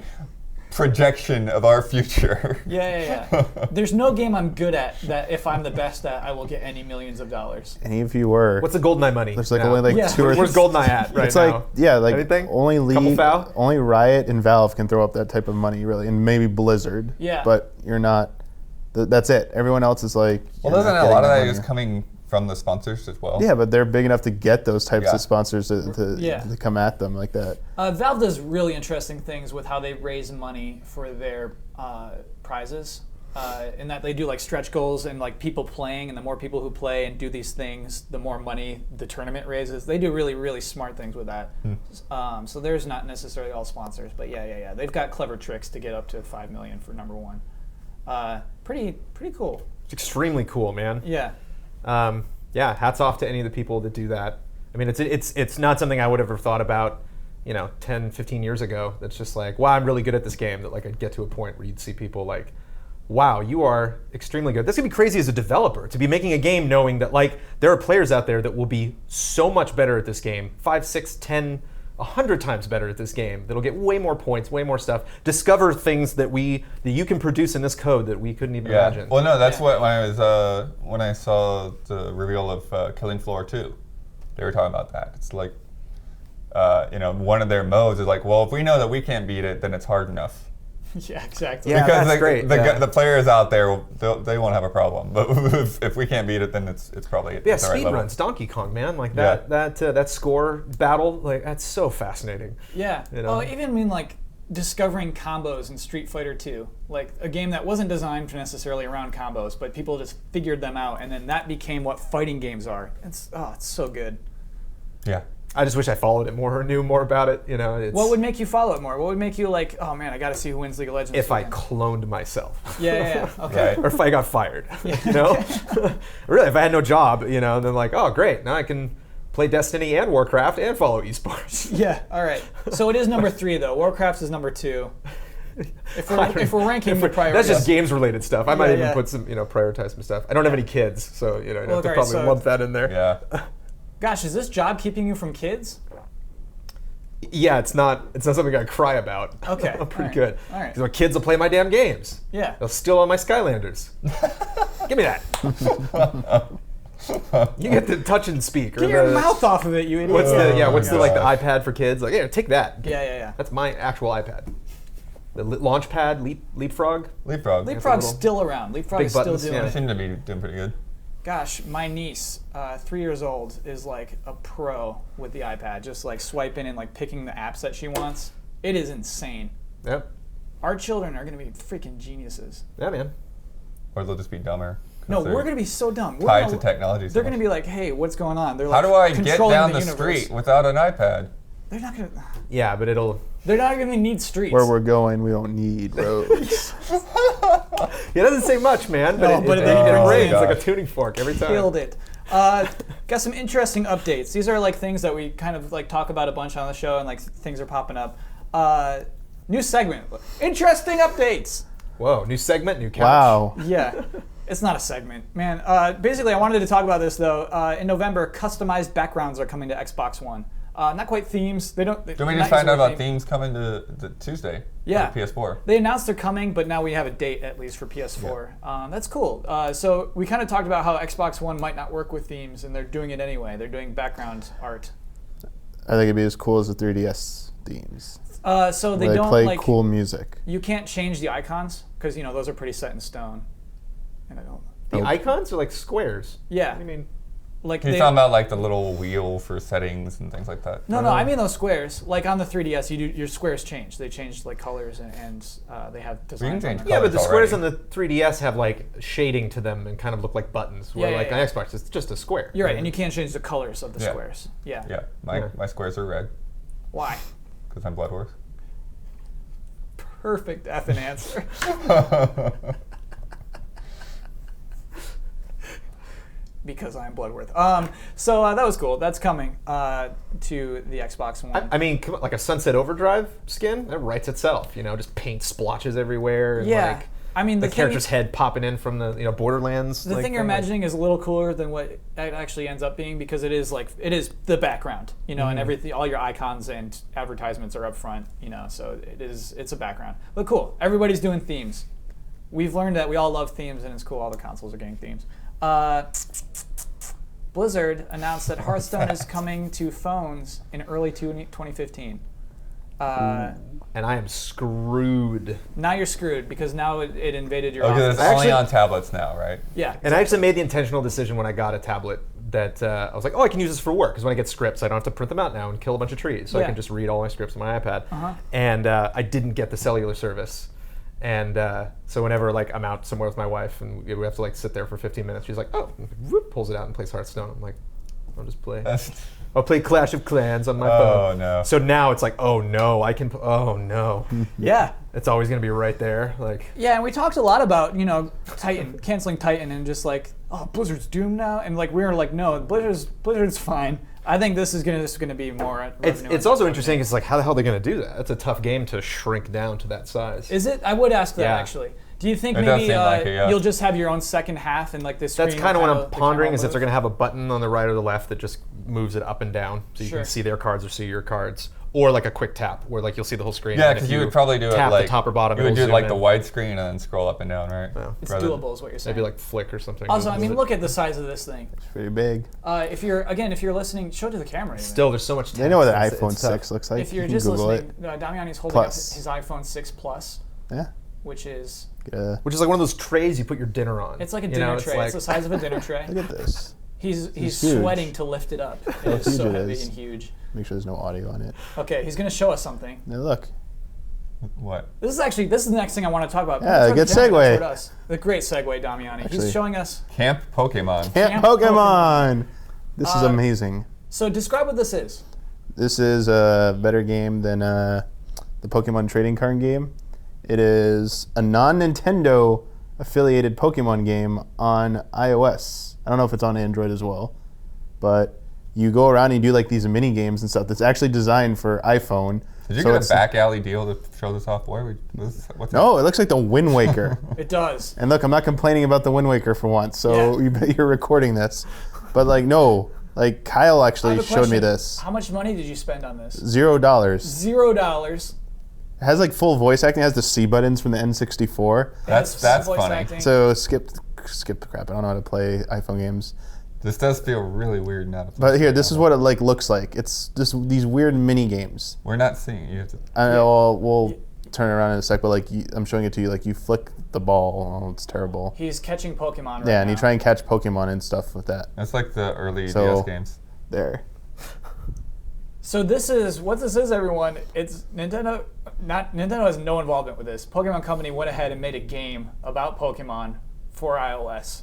[SPEAKER 3] projection of our future.
[SPEAKER 1] Yeah. There's no game I'm good at that if I'm the best at, I will get any millions of dollars.
[SPEAKER 4] Any of you were.
[SPEAKER 2] What's the GoldenEye money?
[SPEAKER 4] There's like
[SPEAKER 2] now?
[SPEAKER 4] only like
[SPEAKER 1] Yeah.
[SPEAKER 4] two or
[SPEAKER 2] Where's GoldenEye at right
[SPEAKER 4] It's
[SPEAKER 2] now?
[SPEAKER 4] like like
[SPEAKER 2] Anything?
[SPEAKER 4] only
[SPEAKER 2] Couple
[SPEAKER 4] League,
[SPEAKER 2] foul?
[SPEAKER 4] only Riot and Valve can throw up that type of money really, and maybe Blizzard.
[SPEAKER 1] Yeah.
[SPEAKER 4] But you're not. That's it. Everyone else is like.
[SPEAKER 3] Well,
[SPEAKER 4] you're
[SPEAKER 3] doesn't
[SPEAKER 4] not
[SPEAKER 3] a lot of
[SPEAKER 4] getting
[SPEAKER 3] that
[SPEAKER 4] money.
[SPEAKER 3] just coming from the sponsors as well.
[SPEAKER 4] Yeah, but they're big enough to get those types
[SPEAKER 3] Yeah.
[SPEAKER 4] of sponsors to come at them like that.
[SPEAKER 1] Valve does really interesting things with how they raise money for their prizes. In that they do like stretch goals and like people playing, and the more people who play and do these things, the more money the tournament raises. They do really, really smart things with that. So there's not necessarily all sponsors, but yeah. They've got clever tricks to get up to 5 million for number one. Pretty cool.
[SPEAKER 2] It's extremely cool, man.
[SPEAKER 1] Yeah.
[SPEAKER 2] Yeah, hats off to any of the people that do that. I mean, it's not something I would have ever thought about, 10, 15 years ago. That's just like, wow, I'm really good at this game. That like I'd get to a point where you'd see people like, wow, you are extremely good. This could be crazy as a developer to be making a game knowing that like there are players out there that will be so much better at this game, 5, 6, 10, 100 times better at this game. That'll get way more points, way more stuff. Discover things that you can produce in this code that we couldn't even imagine.
[SPEAKER 3] Well, no, that's what when I saw the reveal of Killing Floor 2, they were talking about that. It's like, one of their modes is like, well, if we know that we can't beat it, then it's hard enough.
[SPEAKER 1] Yeah, exactly.
[SPEAKER 2] Yeah,
[SPEAKER 3] Because
[SPEAKER 2] that's great.
[SPEAKER 3] the players out there, they won't have a problem. But if we can't beat it, then it's probably
[SPEAKER 2] Yeah,
[SPEAKER 3] the right
[SPEAKER 2] speed
[SPEAKER 3] level.
[SPEAKER 2] runs, Donkey Kong, man, like that score battle, like that's so fascinating.
[SPEAKER 1] Yeah.
[SPEAKER 2] You know?
[SPEAKER 1] Oh, even like discovering combos in Street Fighter 2, like a game that wasn't designed necessarily around combos, but people just figured them out, and then that became what fighting games are. It's so good.
[SPEAKER 3] Yeah.
[SPEAKER 2] I just wish I followed it more or knew more about it.
[SPEAKER 1] What would make you follow it more? What would make you like, oh man, I got to see who wins League of Legends?
[SPEAKER 2] if I
[SPEAKER 1] weekend?
[SPEAKER 2] cloned myself?
[SPEAKER 1] Yeah. Okay.
[SPEAKER 3] Right.
[SPEAKER 2] Or if I got fired, Really, if I had no job, then like, oh great, now I can play Destiny and Warcraft and follow esports.
[SPEAKER 1] Yeah. All right. So it is number 3 though. Warcraft is number 2. If we're ranking the priorities,
[SPEAKER 2] That's just games related stuff. I might even
[SPEAKER 1] yeah.
[SPEAKER 2] put some, prioritize some stuff. I don't have any kids, so I'd have to
[SPEAKER 1] all right,
[SPEAKER 2] probably
[SPEAKER 1] so-
[SPEAKER 2] lump that in there.
[SPEAKER 3] Yeah.
[SPEAKER 1] Gosh, is this job keeping you from kids?
[SPEAKER 2] Yeah, it's not something I cry about.
[SPEAKER 1] Okay,
[SPEAKER 2] I'm pretty
[SPEAKER 1] all right,
[SPEAKER 2] good.
[SPEAKER 1] all right.
[SPEAKER 2] Because my kids will play my damn games.
[SPEAKER 1] Yeah.
[SPEAKER 2] They'll steal all my Skylanders. Give me that. You get the touch and speak.
[SPEAKER 1] Get your mouth off of it, you idiot.
[SPEAKER 2] What's the
[SPEAKER 3] gosh.
[SPEAKER 2] iPad for kids? Like, yeah, take that.
[SPEAKER 1] Yeah.
[SPEAKER 2] That's my actual iPad. The launch pad,
[SPEAKER 3] Leapfrog.
[SPEAKER 1] Leapfrog's still around. Leapfrog
[SPEAKER 2] Big
[SPEAKER 1] is still
[SPEAKER 2] buttons,
[SPEAKER 1] doing
[SPEAKER 2] yeah.
[SPEAKER 3] They
[SPEAKER 1] it.
[SPEAKER 3] seem to be doing pretty good.
[SPEAKER 1] Gosh, my niece, 3 years old, is like a pro with the iPad, just like swiping and like picking the apps that she wants. It is insane.
[SPEAKER 2] Yep.
[SPEAKER 1] Our children are going to be freaking geniuses.
[SPEAKER 2] Yeah, man.
[SPEAKER 3] Or they'll just be dumber. 'cause
[SPEAKER 1] No,
[SPEAKER 3] they're
[SPEAKER 1] we're going to be so dumb. We're
[SPEAKER 3] tied
[SPEAKER 1] gonna-
[SPEAKER 3] to technology. so
[SPEAKER 1] They're going to
[SPEAKER 3] much.
[SPEAKER 1] be like, hey, what's going on? They're
[SPEAKER 3] How
[SPEAKER 1] like,
[SPEAKER 3] do I get
[SPEAKER 1] controlling
[SPEAKER 3] down the
[SPEAKER 1] universe.
[SPEAKER 3] street without an iPad?
[SPEAKER 1] They're not going to.
[SPEAKER 2] Yeah, but it'll.
[SPEAKER 1] They're not going to need streets.
[SPEAKER 4] Where we're going, we don't need roads.
[SPEAKER 2] It doesn't say much, man. But
[SPEAKER 1] No,
[SPEAKER 2] it
[SPEAKER 1] but
[SPEAKER 2] it
[SPEAKER 1] they-
[SPEAKER 2] rains
[SPEAKER 3] oh,
[SPEAKER 2] like a
[SPEAKER 3] gosh.
[SPEAKER 2] tuning fork every time.
[SPEAKER 1] Killed it. Got some interesting updates. These are like things that we kind of like talk about a bunch on the show, and like things are popping up. New segment. Interesting updates.
[SPEAKER 2] Whoa, new segment, new couch.
[SPEAKER 4] Wow.
[SPEAKER 1] Yeah, it's not a segment, man. Basically, I wanted to talk about this though. In November, customized backgrounds are coming to Xbox One. Not quite themes. They don't.
[SPEAKER 3] Didn't we
[SPEAKER 1] not
[SPEAKER 3] just find
[SPEAKER 1] using
[SPEAKER 3] out
[SPEAKER 1] the
[SPEAKER 3] about themes coming to the Tuesday?
[SPEAKER 1] Yeah.
[SPEAKER 3] For PS4.
[SPEAKER 1] They announced they're coming, but now we have a date at least for PS4. That's cool. So we kind of talked about how Xbox One might not work with themes, and they're doing it anyway. They're doing background art.
[SPEAKER 4] I think it'd be as cool as the 3DS themes.
[SPEAKER 1] So they
[SPEAKER 4] Where
[SPEAKER 1] don't
[SPEAKER 4] play
[SPEAKER 1] like.
[SPEAKER 4] cool music.
[SPEAKER 1] You can't change the icons because those are pretty set in stone. And I don't.
[SPEAKER 2] The icons are like squares.
[SPEAKER 1] Yeah.
[SPEAKER 2] I mean,
[SPEAKER 1] Like
[SPEAKER 3] He's
[SPEAKER 1] they,
[SPEAKER 3] talking about like the little wheel for settings and things like that.
[SPEAKER 1] no, I mean those squares. Like on the 3DS, your squares change. They change like colors and they have designs.
[SPEAKER 3] change
[SPEAKER 1] on
[SPEAKER 2] yeah,
[SPEAKER 1] them.
[SPEAKER 2] but the
[SPEAKER 3] Colors
[SPEAKER 2] squares on the 3DS have like shading to them and kind of look like buttons. Where
[SPEAKER 1] Yeah,
[SPEAKER 2] like
[SPEAKER 1] yeah.
[SPEAKER 2] on Xbox, it's just a square.
[SPEAKER 1] You're right, and you can't change the colors of the
[SPEAKER 3] Yeah.
[SPEAKER 1] squares. Yeah.
[SPEAKER 3] Yeah, my squares are red
[SPEAKER 1] Why?
[SPEAKER 3] because I'm Blood Horse.
[SPEAKER 1] Perfect effing answer. Because I'm Bloodworth. So that was cool. That's coming to the Xbox One.
[SPEAKER 2] I mean, come on, like a Sunset Overdrive skin, that writes itself. Just paint splotches everywhere. And
[SPEAKER 1] Yeah.
[SPEAKER 2] like
[SPEAKER 1] I mean,
[SPEAKER 2] the
[SPEAKER 1] the
[SPEAKER 2] character's
[SPEAKER 1] thing,
[SPEAKER 2] head popping in from the Borderlands.
[SPEAKER 1] the thing you're imagining is a little cooler than what it actually ends up being because it is the background, and everything, all your icons and advertisements are up front, so it's a background. But cool, everybody's doing themes. We've learned that we all love themes, and it's cool. All the consoles are getting themes. Blizzard announced that Hearthstone is coming to phones in early 2015.
[SPEAKER 2] And I am screwed.
[SPEAKER 1] Now you're screwed because now it invaded your
[SPEAKER 3] Because
[SPEAKER 1] office.
[SPEAKER 3] it's only on tablets now, right?
[SPEAKER 1] Yeah.
[SPEAKER 2] And I actually made the intentional decision when I got a tablet that I was like, oh, I can use this for work, because when I get scripts, I don't have to print them out now and kill a bunch of trees. So I
[SPEAKER 1] Yeah.
[SPEAKER 2] can just read all my scripts on my iPad.
[SPEAKER 1] Uh-huh.
[SPEAKER 2] And I didn't get the cellular service. And so whenever like I'm out somewhere with my wife and we have to like sit there for 15 minutes, she's like, oh, whoop, pulls it out and plays Hearthstone. I'm like, I'll just play. I'll play Clash of Clans on my phone.
[SPEAKER 3] Oh, no.
[SPEAKER 2] So now it's like, oh no, I can. Oh no.
[SPEAKER 1] Yeah.
[SPEAKER 2] It's always gonna be right there. Like.
[SPEAKER 1] Yeah, and we talked a lot about, Titan, canceling Titan, and just like, oh, Blizzard's doomed now, and like we were like, no, Blizzard's fine. I think this is gonna be more.
[SPEAKER 2] It's also interesting. It's like, how the hell are they gonna do that? That's a tough game to shrink down to that size.
[SPEAKER 1] Is it? I would ask that
[SPEAKER 2] Yeah.
[SPEAKER 1] actually. Do you think
[SPEAKER 3] It does
[SPEAKER 1] maybe
[SPEAKER 3] seem like it, yeah.
[SPEAKER 1] you'll just have your own second half and like this?
[SPEAKER 2] That's kind of what I'm pondering. Is if they're gonna have a button on the right or the left that just moves it up and down, so you
[SPEAKER 1] Sure.
[SPEAKER 2] can see their cards or see your cards, or like a quick tap where like you'll see the whole screen.
[SPEAKER 3] Yeah,
[SPEAKER 2] and if
[SPEAKER 3] because you would probably do it
[SPEAKER 2] tap
[SPEAKER 3] like
[SPEAKER 2] the top or bottom.
[SPEAKER 3] You would
[SPEAKER 2] it'll
[SPEAKER 3] do it
[SPEAKER 2] zoom
[SPEAKER 3] like the
[SPEAKER 2] in.
[SPEAKER 3] widescreen and then scroll up and down, right?
[SPEAKER 2] Yeah.
[SPEAKER 1] It's
[SPEAKER 3] Rather than-
[SPEAKER 1] doable, is what you're saying.
[SPEAKER 2] Maybe like Flick or something.
[SPEAKER 1] Also, I mean, look at the size of this thing.
[SPEAKER 4] It's pretty big.
[SPEAKER 1] If you're listening, show it to the camera. Even.
[SPEAKER 2] Still, there's so much.
[SPEAKER 4] They know what an
[SPEAKER 2] text.
[SPEAKER 4] iPhone
[SPEAKER 2] It's tough.
[SPEAKER 4] 6 looks like.
[SPEAKER 1] If you're
[SPEAKER 4] You can
[SPEAKER 1] just
[SPEAKER 4] Google
[SPEAKER 1] listening, Damiani's holding
[SPEAKER 4] Plus.
[SPEAKER 1] up his iPhone 6 Plus,
[SPEAKER 4] Yeah.
[SPEAKER 1] which is
[SPEAKER 2] Which is like one of those trays you put your dinner on.
[SPEAKER 1] it's like a
[SPEAKER 2] You
[SPEAKER 1] dinner
[SPEAKER 2] know,
[SPEAKER 1] tray.
[SPEAKER 2] like-
[SPEAKER 1] It's the size of a dinner tray.
[SPEAKER 4] Look at this.
[SPEAKER 1] He's
[SPEAKER 4] huge.
[SPEAKER 1] sweating to lift it up.
[SPEAKER 4] How
[SPEAKER 1] It is so
[SPEAKER 4] huge it
[SPEAKER 1] heavy
[SPEAKER 4] is.
[SPEAKER 1] and huge.
[SPEAKER 4] Make sure there's no audio on it.
[SPEAKER 1] Okay, he's gonna show us something.
[SPEAKER 4] Now look.
[SPEAKER 3] What?
[SPEAKER 1] This is the next thing I want to talk about.
[SPEAKER 4] Yeah,
[SPEAKER 1] Toward
[SPEAKER 4] good
[SPEAKER 1] the camera,
[SPEAKER 4] segue.
[SPEAKER 1] toward us. The great segue, Damiani. He's
[SPEAKER 4] Actually-
[SPEAKER 1] showing us.
[SPEAKER 3] Camp Pokemon.
[SPEAKER 4] Camp
[SPEAKER 1] Camp
[SPEAKER 4] Pokemon! This is amazing.
[SPEAKER 1] So describe what this is.
[SPEAKER 4] This is a better game than the Pokemon trading card game. It is a non-Nintendo affiliated Pokemon game on iOS. I don't know if it's on Android as well, but you go around and you do like these mini games and stuff. That's actually designed for iPhone.
[SPEAKER 3] Did you
[SPEAKER 4] So
[SPEAKER 3] get
[SPEAKER 4] it's-
[SPEAKER 3] a back alley deal to show this off? What's
[SPEAKER 4] No, it looks like the Wind Waker.
[SPEAKER 1] It does.
[SPEAKER 4] And look, I'm not complaining about the Wind Waker for once, so
[SPEAKER 1] Yeah.
[SPEAKER 4] you bet you're recording this. But like, no, like Kyle
[SPEAKER 1] I
[SPEAKER 4] actually
[SPEAKER 1] have a
[SPEAKER 4] showed me
[SPEAKER 1] question.
[SPEAKER 4] this.
[SPEAKER 1] How much money did you spend on this?
[SPEAKER 4] $0.
[SPEAKER 1] $0.
[SPEAKER 4] It has like full voice acting. It has the C buttons from the N64.
[SPEAKER 3] That's
[SPEAKER 1] Has voice
[SPEAKER 3] funny.
[SPEAKER 1] acting.
[SPEAKER 4] So skip the crap. I don't know how to play iPhone games.
[SPEAKER 3] This does feel really weird now.
[SPEAKER 4] But here, this is what it like looks like. It's just these weird mini games.
[SPEAKER 3] We're not seeing it. You have to.
[SPEAKER 4] We'll turn it around in a sec. But like, I'm showing it to you. Like you flick the ball. Oh, it's terrible.
[SPEAKER 1] He's catching Pokemon right
[SPEAKER 4] Yeah, and
[SPEAKER 1] now.
[SPEAKER 4] you try and catch Pokemon and stuff with that.
[SPEAKER 3] That's like the early
[SPEAKER 4] So-
[SPEAKER 3] DS games.
[SPEAKER 4] There.
[SPEAKER 1] So this is what this is, everyone. It's Nintendo. Nintendo has no involvement with this. Pokemon Company went ahead and made a game about Pokemon for iOS,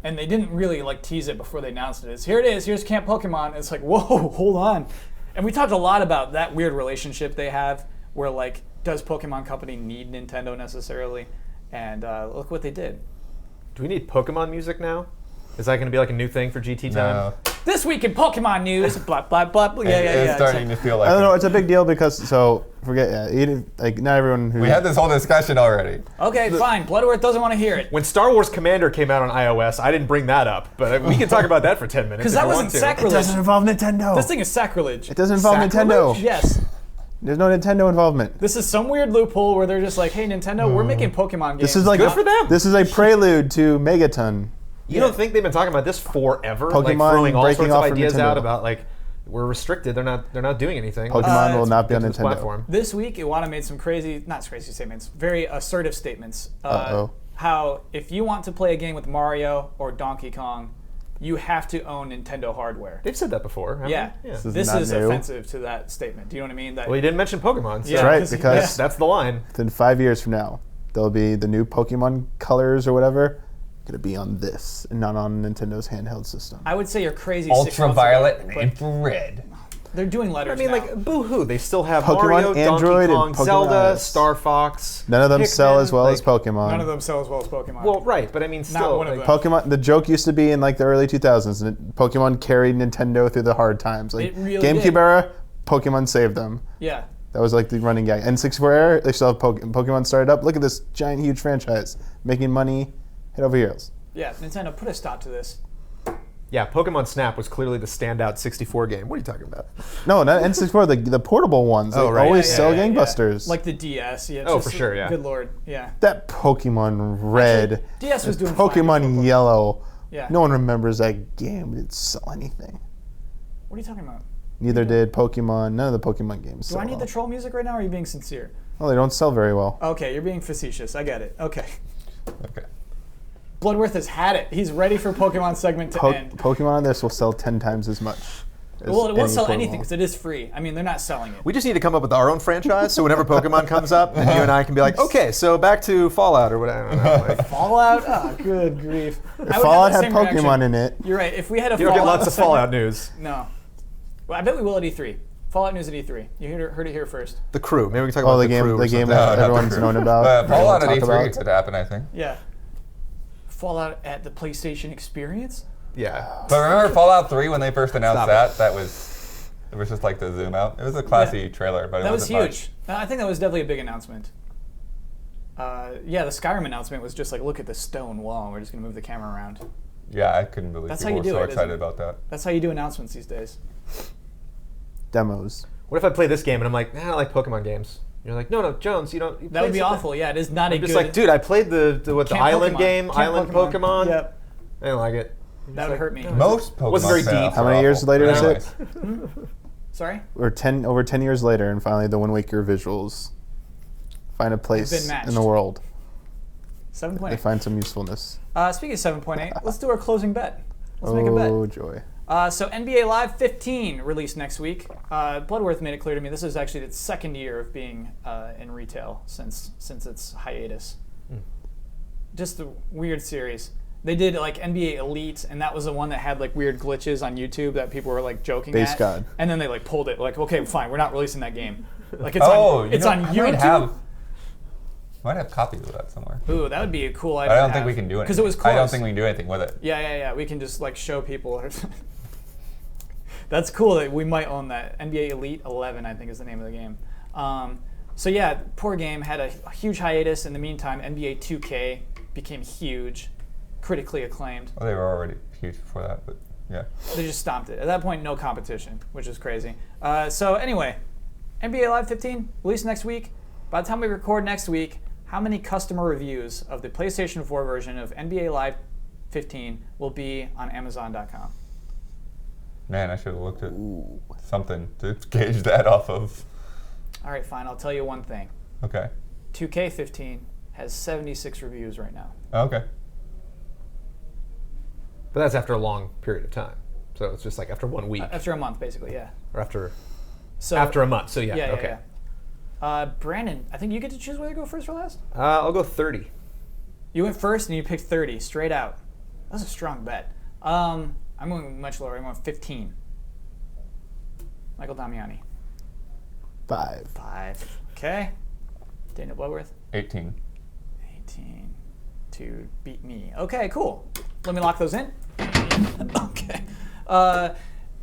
[SPEAKER 1] and they didn't really like tease it before they announced it. It's here it is. Here's Camp Pokemon. And it's like, whoa, hold on. And we talked a lot about that weird relationship they have, where like, does Pokemon Company need Nintendo necessarily? And look what they did.
[SPEAKER 2] Do we need Pokemon music now? Is that going to be like a new thing for GT time?
[SPEAKER 3] No.
[SPEAKER 1] This week in Pokemon news, blah blah blah. blah. Yeah, yeah,
[SPEAKER 3] It's
[SPEAKER 1] yeah.
[SPEAKER 3] starting to feel like.
[SPEAKER 4] I don't know. It's a big deal because like not everyone who
[SPEAKER 3] We had this whole discussion already.
[SPEAKER 1] Okay, fine. Bloodworth doesn't want to hear it.
[SPEAKER 2] When Star Wars Commander came out on iOS, I didn't bring that up, but we can talk about that for 10 minutes.
[SPEAKER 1] Because
[SPEAKER 2] if
[SPEAKER 1] that
[SPEAKER 2] you
[SPEAKER 1] wasn't
[SPEAKER 2] want to.
[SPEAKER 4] It
[SPEAKER 1] sacrilege.
[SPEAKER 4] doesn't involve Nintendo.
[SPEAKER 1] This thing is sacrilege.
[SPEAKER 4] It doesn't involve
[SPEAKER 2] Sacrilege?
[SPEAKER 4] Nintendo.
[SPEAKER 1] Yes.
[SPEAKER 4] There's no Nintendo involvement.
[SPEAKER 1] This is some weird loophole where they're just like, hey, Nintendo, we're making Pokemon games.
[SPEAKER 4] This is like
[SPEAKER 2] Good for them.
[SPEAKER 4] This is a prelude to Megaton.
[SPEAKER 2] You don't think they've been talking about this forever? Like
[SPEAKER 4] Pokemon
[SPEAKER 2] throwing all
[SPEAKER 4] breaking
[SPEAKER 2] sorts of
[SPEAKER 4] off from
[SPEAKER 2] ideas
[SPEAKER 4] Nintendo.
[SPEAKER 2] out about like we're restricted. They're not doing anything.
[SPEAKER 4] Pokemon will not be on
[SPEAKER 2] Get to this
[SPEAKER 4] Nintendo.
[SPEAKER 2] platform.
[SPEAKER 1] This week, Iwata made some not crazy statements, very assertive statements.
[SPEAKER 4] Uh-oh.
[SPEAKER 1] How if you want to play a game with Mario or Donkey Kong, you have to own Nintendo hardware.
[SPEAKER 2] They've said that before. haven't
[SPEAKER 1] Yeah,
[SPEAKER 2] they? Yeah.
[SPEAKER 1] this
[SPEAKER 4] not
[SPEAKER 1] is
[SPEAKER 4] new.
[SPEAKER 1] offensive to that statement. Do you know what I mean? That
[SPEAKER 2] Well, you didn't mention Pokemon. So
[SPEAKER 1] Yeah.
[SPEAKER 4] Right,
[SPEAKER 1] because-
[SPEAKER 4] because
[SPEAKER 2] that's the line.
[SPEAKER 4] within 5 years from now, there'll be the new Pokemon colors or whatever gonna be on this and not on Nintendo's handheld system.
[SPEAKER 1] I would say you're crazy. 6 months
[SPEAKER 3] Ultraviolet
[SPEAKER 1] ago,
[SPEAKER 3] and
[SPEAKER 1] but
[SPEAKER 3] infrared.
[SPEAKER 1] they're doing
[SPEAKER 2] I
[SPEAKER 1] letters
[SPEAKER 2] mean,
[SPEAKER 1] now.
[SPEAKER 2] like, boo-hoo. They still have
[SPEAKER 4] Pokemon,
[SPEAKER 2] Mario,
[SPEAKER 4] Android,
[SPEAKER 2] Donkey Kong,
[SPEAKER 4] and Pokemon
[SPEAKER 2] Zelda,
[SPEAKER 4] Eyes.
[SPEAKER 2] Star Fox.
[SPEAKER 4] None of them sell
[SPEAKER 2] Pikmin,
[SPEAKER 4] as well as
[SPEAKER 2] like-
[SPEAKER 4] Pokemon.
[SPEAKER 1] None of them sell as well as Pokemon.
[SPEAKER 2] Well, right, but I mean, still.
[SPEAKER 1] one of
[SPEAKER 2] like,
[SPEAKER 1] them.
[SPEAKER 4] Pokemon. The joke used to be in like the early 2000s, and Pokemon carried Nintendo through the hard times. Like
[SPEAKER 1] It really
[SPEAKER 4] GameCube
[SPEAKER 1] did.
[SPEAKER 4] era, Pokemon saved them.
[SPEAKER 1] yeah.
[SPEAKER 4] That was like the running gag. N64 era, they still have Pokemon started up. Look at this giant, huge franchise making money head over heels.
[SPEAKER 1] Yeah, Nintendo, put a stop to this.
[SPEAKER 2] Yeah, Pokemon Snap was clearly the standout 64 game. What are you talking about?
[SPEAKER 4] No, not N64. The portable ones. They
[SPEAKER 2] Oh, right.
[SPEAKER 4] always
[SPEAKER 2] Yeah,
[SPEAKER 4] sell
[SPEAKER 2] yeah,
[SPEAKER 4] gangbusters.
[SPEAKER 1] Like the DS. Yeah. it's
[SPEAKER 2] Oh,
[SPEAKER 1] just-
[SPEAKER 2] for sure, yeah.
[SPEAKER 1] Good lord. Yeah.
[SPEAKER 4] that Pokemon Red,
[SPEAKER 1] DS was doing fine
[SPEAKER 4] Pokemon
[SPEAKER 1] before
[SPEAKER 4] Yellow.
[SPEAKER 1] Yeah.
[SPEAKER 4] No one remembers that game. It didn't sell anything.
[SPEAKER 1] What are you talking about?
[SPEAKER 4] Neither did Pokemon. None of the Pokemon games.
[SPEAKER 1] Do I need the troll music right now, or are you being sincere?
[SPEAKER 4] Well, they don't sell very well.
[SPEAKER 1] Okay, you're being facetious. I get it. Okay.
[SPEAKER 3] Okay.
[SPEAKER 1] Bloodworth has had it. He's ready for Pokemon segment to end.
[SPEAKER 4] Pokemon on this will sell 10 times as much.
[SPEAKER 1] Well, it won't sell anything because it is free. I mean, they're not selling it.
[SPEAKER 2] We just need to come up with our own franchise, so whenever Pokemon comes up, then you and I can be like, okay, so back to Fallout or whatever. I don't know, like,
[SPEAKER 1] Fallout? Oh, good grief.
[SPEAKER 4] If Fallout had Pokemon in it.
[SPEAKER 1] You're right. If we had a
[SPEAKER 2] you don't get lots of Fallout news.
[SPEAKER 1] No. Well, I bet we will at E3. Fallout news at E3. You heard it here first.
[SPEAKER 2] The Crew. Maybe we can talk about
[SPEAKER 4] the game,
[SPEAKER 2] Crew.
[SPEAKER 4] the game that everyone's known about.
[SPEAKER 3] Fallout at
[SPEAKER 4] everyone
[SPEAKER 3] E3
[SPEAKER 4] talk
[SPEAKER 3] could happen, I think.
[SPEAKER 1] Yeah. Fallout at the PlayStation Experience?
[SPEAKER 2] Yeah.
[SPEAKER 3] But remember Fallout 3 when they first announced that? It was just like the zoom out. It was a classy trailer, but it wasn't
[SPEAKER 1] huge. I think that was definitely a big announcement. Yeah, the Skyrim announcement was just like, look at the stone wall. We're just going to move the camera around.
[SPEAKER 3] Yeah, I couldn't believe
[SPEAKER 1] That's
[SPEAKER 3] people
[SPEAKER 1] how you
[SPEAKER 3] were
[SPEAKER 1] do
[SPEAKER 3] so
[SPEAKER 1] it,
[SPEAKER 3] excited
[SPEAKER 1] isn't it?
[SPEAKER 3] about that.
[SPEAKER 1] That's how you do announcements these days.
[SPEAKER 4] Demos.
[SPEAKER 2] What if I play this game and I'm like, I like Pokemon games? You're like, no, Jones, you don't.
[SPEAKER 1] That would be awful. Yeah, it is not a
[SPEAKER 2] I'm
[SPEAKER 1] good.
[SPEAKER 2] just like, dude, I played the island
[SPEAKER 1] Pokemon.
[SPEAKER 2] game,
[SPEAKER 1] Camp
[SPEAKER 2] Island Pokemon.
[SPEAKER 1] Yep.
[SPEAKER 2] I didn't like it.
[SPEAKER 1] That would hurt me.
[SPEAKER 3] Most Pokemon
[SPEAKER 2] Wasn't very
[SPEAKER 3] spin-offs
[SPEAKER 2] deep.
[SPEAKER 4] How
[SPEAKER 3] are
[SPEAKER 4] many years
[SPEAKER 3] awful.
[SPEAKER 4] later is
[SPEAKER 3] Anyways.
[SPEAKER 4] it?
[SPEAKER 1] Sorry?
[SPEAKER 4] We're over 10 years later, and finally the Wind Waker visuals find a place
[SPEAKER 1] matched.
[SPEAKER 4] in the world.
[SPEAKER 1] 7.8.
[SPEAKER 4] They find some usefulness.
[SPEAKER 1] Speaking of 7.8, let's do our closing bet. Let's make a bet.
[SPEAKER 4] Oh, joy.
[SPEAKER 1] So NBA Live 15 released next week. Bloodworth made it clear to me this is actually its second year of being in retail since its hiatus. Just a weird series. They did like NBA Elite, and that was the one that had like weird glitches on YouTube that people were like joking
[SPEAKER 4] Base
[SPEAKER 1] at.
[SPEAKER 4] God.
[SPEAKER 1] And then they like pulled it. Like, okay, fine, we're not releasing that game. Like it's
[SPEAKER 3] Oh,
[SPEAKER 1] on
[SPEAKER 3] I
[SPEAKER 1] YouTube.
[SPEAKER 3] might have copies of that somewhere.
[SPEAKER 1] Ooh, that would be a cool
[SPEAKER 3] I
[SPEAKER 1] idea.
[SPEAKER 3] don't think we can do it
[SPEAKER 1] because it was close.
[SPEAKER 3] I don't think we can do anything with it.
[SPEAKER 1] Yeah. We can just like show people. That's cool that we might own that. NBA Elite 11, I think, is the name of the game. So yeah, poor game had a huge hiatus. In the meantime, NBA 2K became huge, critically acclaimed.
[SPEAKER 3] Well, they were already huge before that, but yeah.
[SPEAKER 1] They just stomped it. At that point, no competition, which is crazy. So anyway, NBA Live 15 released next week. By the time we record next week, how many customer reviews of the PlayStation 4 version of NBA Live 15 will be on Amazon.com?
[SPEAKER 3] Man, I should have looked at something to gauge that off of.
[SPEAKER 1] All right, fine. I'll tell you one thing.
[SPEAKER 3] Okay.
[SPEAKER 1] 2K15 has 76 reviews right now.
[SPEAKER 3] Okay.
[SPEAKER 2] But that's after a long period of time. So it's just like after 1 week.
[SPEAKER 1] After a month, basically, yeah.
[SPEAKER 2] Or after
[SPEAKER 1] So
[SPEAKER 2] a month. So yeah,
[SPEAKER 1] yeah,
[SPEAKER 2] okay.
[SPEAKER 1] yeah. Brandon, I think you get to choose whether to go first or last.
[SPEAKER 2] I'll go 30.
[SPEAKER 1] You went first and you picked 30 straight out. That's a strong bet. I'm going much lower. I'm going 15. Michael Damiani.
[SPEAKER 4] 5.
[SPEAKER 1] 5. Okay. Daniel Bloodworth.
[SPEAKER 3] 18.
[SPEAKER 1] 18 to beat me. Okay, cool. Let me lock those in. Okay.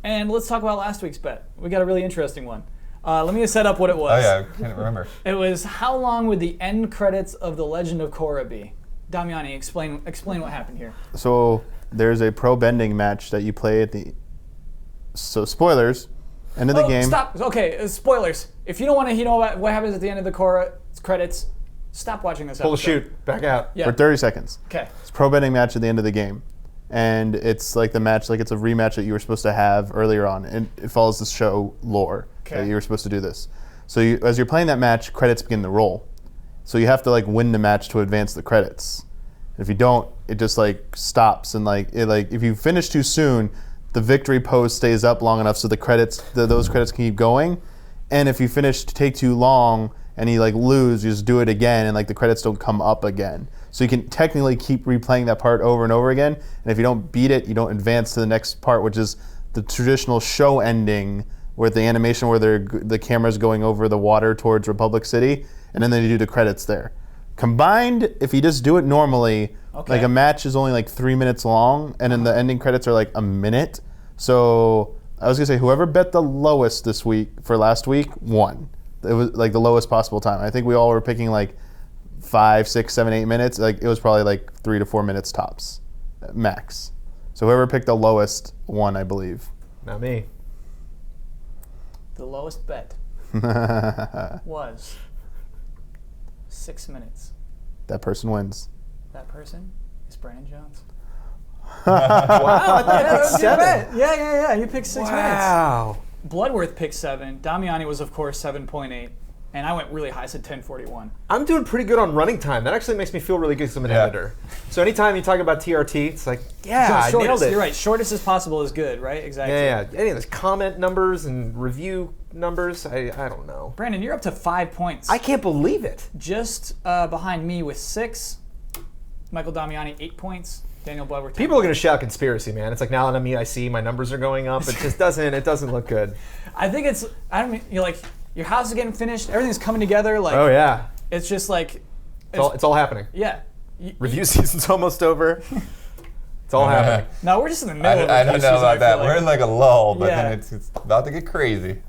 [SPEAKER 1] And let's talk about last week's bet. We got a really interesting one. Let me set up what it was.
[SPEAKER 3] Oh yeah, I can't remember.
[SPEAKER 1] It was how long would the end credits of The Legend of Korra be? Damiani, explain what happened here.
[SPEAKER 4] So there's a pro bending match that you play at the. So spoilers, end of the game.
[SPEAKER 1] Stop. Okay, spoilers. If you don't want to know about what happens at the end of the Korra credits, stop watching this
[SPEAKER 2] Pull the
[SPEAKER 1] episode.
[SPEAKER 2] chute. Back out.
[SPEAKER 1] Yeah.
[SPEAKER 4] For 30 seconds.
[SPEAKER 1] Okay.
[SPEAKER 4] It's a pro bending match at the end of the game. And it's like the match, like it's a rematch that you were supposed to have earlier on. And it follows the show lore that
[SPEAKER 1] Okay.
[SPEAKER 4] you were supposed to do this. So as you're playing that match, credits begin to roll. So you have to like win the match to advance the credits. If you don't, it just like stops and like if you finish too soon, the victory pose stays up long enough so the credits, those credits can keep going. And if you take too long and you like lose, you just do it again and like the credits don't come up again. So you can technically keep replaying that part over and over again. And if you don't beat it, you don't advance to the next part, which is the traditional show ending with the animation where the camera's going over the water towards Republic City, and then they do the credits there. Combined, if you just do it normally,
[SPEAKER 1] Okay.
[SPEAKER 4] like a match is only like 3 minutes long, and then the ending credits are like a minute. So I was gonna say whoever bet the lowest this week for last week won. It was like the lowest possible time. I think we all were picking like 5, 6, 7, 8 minutes. Like it was probably like 3 to 4 minutes tops, max. So whoever picked the lowest won, I believe.
[SPEAKER 2] Not me.
[SPEAKER 1] The lowest bet was 6 minutes.
[SPEAKER 4] That person wins.
[SPEAKER 1] That person is Brandon Jones.
[SPEAKER 2] Wow, I thought I picked 7.
[SPEAKER 1] Yeah. You picked 6 minutes.
[SPEAKER 2] Wow.
[SPEAKER 1] Bloodworth picked 7. Damiani was, of course, 7.8. And I went really high, I said 1041.
[SPEAKER 2] I'm doing pretty good on running time. That actually makes me feel really good because I'm an editor. So anytime you talk about TRT, it's like, I nailed it.
[SPEAKER 1] You're right. Shortest as possible is good, right? Exactly.
[SPEAKER 2] Yeah. Any of those comment numbers and review numbers, I don't know.
[SPEAKER 1] Brandon, you're up to 5 points.
[SPEAKER 2] I can't believe it.
[SPEAKER 1] Just behind me with 6. Michael Damiani, 8 points. Daniel Bloodworth.
[SPEAKER 2] People are going to shout conspiracy, man. It's like now that I see my numbers are going up. It just doesn't look good.
[SPEAKER 1] I think it's, you're like, your house is getting finished. Everything's coming together. Like,
[SPEAKER 2] oh, yeah.
[SPEAKER 1] It's just like...
[SPEAKER 2] It's all happening.
[SPEAKER 1] Yeah.
[SPEAKER 2] Review season's almost over. It's all happening.
[SPEAKER 1] No, we're just in the middle of the
[SPEAKER 3] I don't know about that. We're in like a lull, but
[SPEAKER 1] Yeah.
[SPEAKER 3] then it's about to get crazy.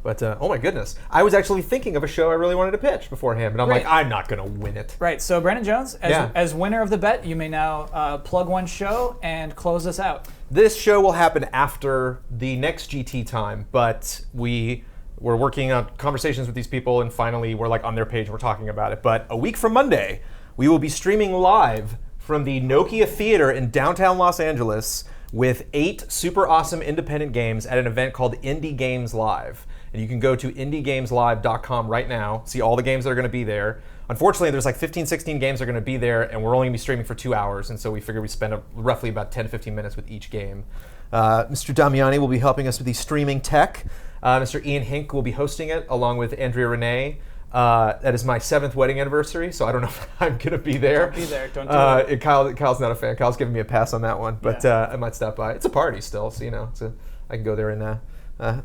[SPEAKER 2] But, oh my goodness. I was actually thinking of a show I really wanted to pitch beforehand, but I'm
[SPEAKER 1] Right.
[SPEAKER 2] like, I'm not going to win it.
[SPEAKER 1] Right, so Brandon Jones, as winner of the bet, you may now plug one show and close us out.
[SPEAKER 2] This show will happen after the next GT time, but we're working on conversations with these people, and finally we're like on their page and we're talking about it. But a week from Monday, we will be streaming live from the Nokia Theater in downtown Los Angeles with 8 super awesome independent games at an event called Indie Games Live. And you can go to indiegameslive.com right now, see all the games that are going to be there. Unfortunately, there's like 15, 16 games that are going to be there, and we're only going to be streaming for 2 hours, and so we figured we'd spend roughly about 10 to 15 minutes with each game. Mr. Damiani will be helping us with the streaming tech. Mr. Ian Hink will be hosting it, along with Andrea Renee. That is my 7th wedding anniversary, so I don't know if I'm going to be there.
[SPEAKER 1] Don't be there. Don't do it.
[SPEAKER 2] Kyle's not a fan. Kyle's giving me a pass on that one, but I might stop by. It's a party still, so I can go there and,